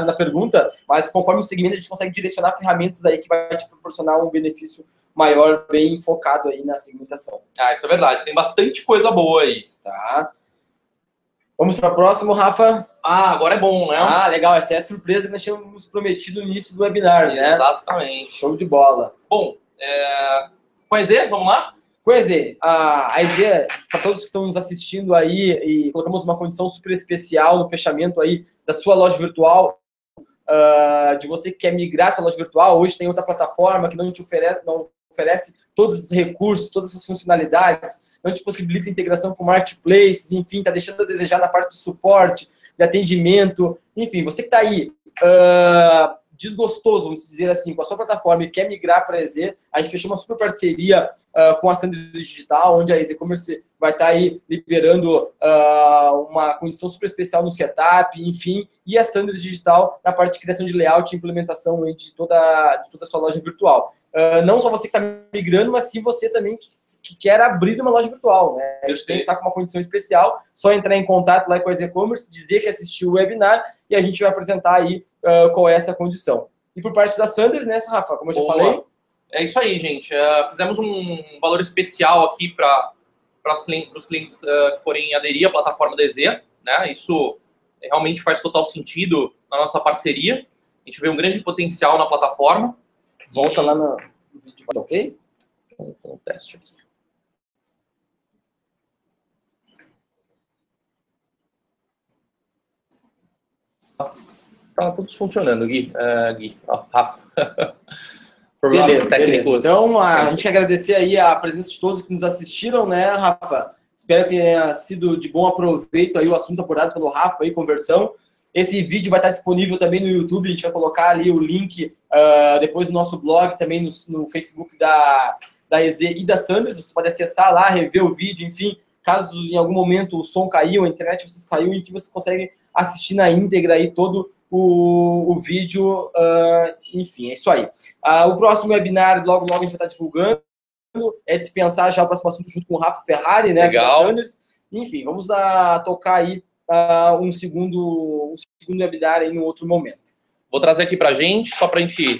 Na pergunta, mas conforme o segmento a gente consegue direcionar ferramentas aí que vai te proporcionar um benefício maior, bem focado aí na segmentação. Isso é verdade, tem bastante coisa boa aí. Tá. Vamos para o próximo, Rafa. Agora é bom, né? Legal, essa é a surpresa que nós tínhamos prometido no início do webinar, né? Exatamente. Show de bola. Bom, com a EZ, vamos lá? Com a EZ, a EZ, para todos que estão nos assistindo aí, e colocamos uma condição super especial no fechamento aí da sua loja virtual, de você que quer migrar sua loja virtual. Hoje tem outra plataforma que não oferece todos os recursos, todas essas funcionalidades, não te possibilita integração com marketplaces, enfim, está deixando a desejar na parte de suporte, de atendimento, enfim, você que está aí desgostoso, vamos dizer assim, com a sua plataforma e quer migrar para a EZ, a gente fechou uma super parceria com a Sanders Digital, onde a EZ Commerce vai estar aí liberando uma condição super especial no setup, enfim, e a Sanders Digital na parte de criação de layout e implementação aí de toda a sua loja virtual. Não só você que está migrando, mas sim você também que quer abrir uma loja virtual, né? A gente tem que estar com uma condição especial, só entrar em contato lá com a EZ Commerce, dizer que assistiu o webinar e a gente vai apresentar aí qual é essa condição. E por parte da Sanders, né, Rafa, como eu já falei? É isso aí, gente. Fizemos um valor especial aqui para os clientes que forem aderir à plataforma da EZ, né? Isso realmente faz total sentido na nossa parceria. A gente vê um grande potencial na plataforma. Volta lá no vídeo, ok? Vamos fazer um teste aqui. Tá tudo funcionando, Gui. Rafa. Problemas técnicos. Então, a gente quer agradecer aí a presença de todos que nos assistiram, né, Rafa? Espero que tenha sido de bom aproveito aí o assunto abordado pelo Rafa aí, conversão. Esse vídeo vai estar disponível também no YouTube, a gente vai colocar ali o link depois no nosso blog, também no Facebook da EZ e da Sanders. Você pode acessar lá, rever o vídeo, enfim, caso em algum momento o som caiu, a internet vocês caiu, enfim, você consegue assistir na íntegra aí todo o vídeo, enfim, é isso aí. O próximo webinar, logo a gente vai estar divulgando, é dispensar já o próximo assunto junto com o Rafa Ferrari, né, Legal. da Sanders. Enfim, vamos tocar aí um segundo webinar em um outro momento. Vou trazer aqui pra gente, só pra gente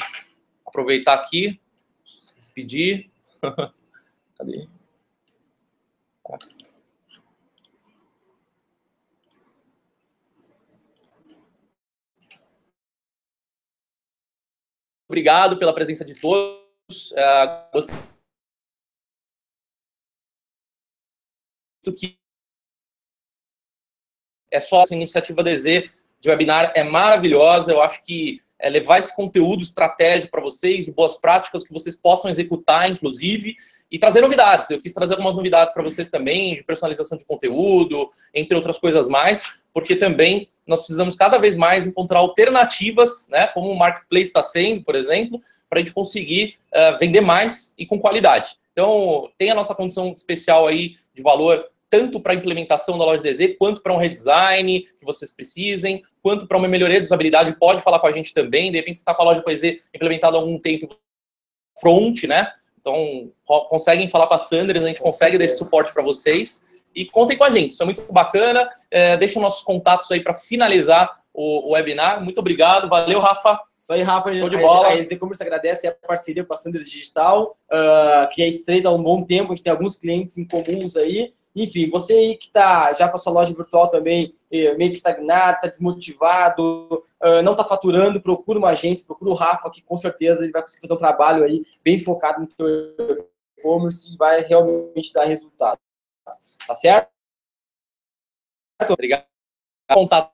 aproveitar aqui, se despedir. Cadê? Obrigado pela presença de todos. Gostei que é só essa iniciativa DZ de webinar é maravilhosa. Eu acho que levar esse conteúdo estratégico para vocês, de boas práticas que vocês possam executar, inclusive, e trazer novidades. Eu quis trazer algumas novidades para vocês também, de personalização de conteúdo, entre outras coisas mais, porque também nós precisamos cada vez mais encontrar alternativas, né, como o Marketplace está sendo, por exemplo, para a gente conseguir vender mais e com qualidade. Então, tem a nossa condição especial aí de valor, tanto para a implementação da loja DZ, quanto para um redesign que vocês precisem, quanto para uma melhoria de usabilidade, pode falar com a gente também. De repente, você está com a loja DZ implementada há algum tempo front, né? Então, conseguem falar com a Sanders, a gente consegue dar esse suporte para vocês. E contem com a gente, isso é muito bacana. Deixem nossos contatos aí para finalizar o webinar. Muito obrigado, valeu, Rafa. Isso aí, Rafa. Show de bola. A EZ Commerce agradece a parceria com a Sanders Digital, que é estreita há um bom tempo, a gente tem alguns clientes em comuns aí. Enfim, você aí que está já com a sua loja virtual também meio que estagnado, está desmotivado, não está faturando, procura uma agência, procura o Rafa, que com certeza ele vai conseguir fazer um trabalho aí bem focado no seu e-commerce e vai realmente dar resultado. Tá certo? Obrigado. Contato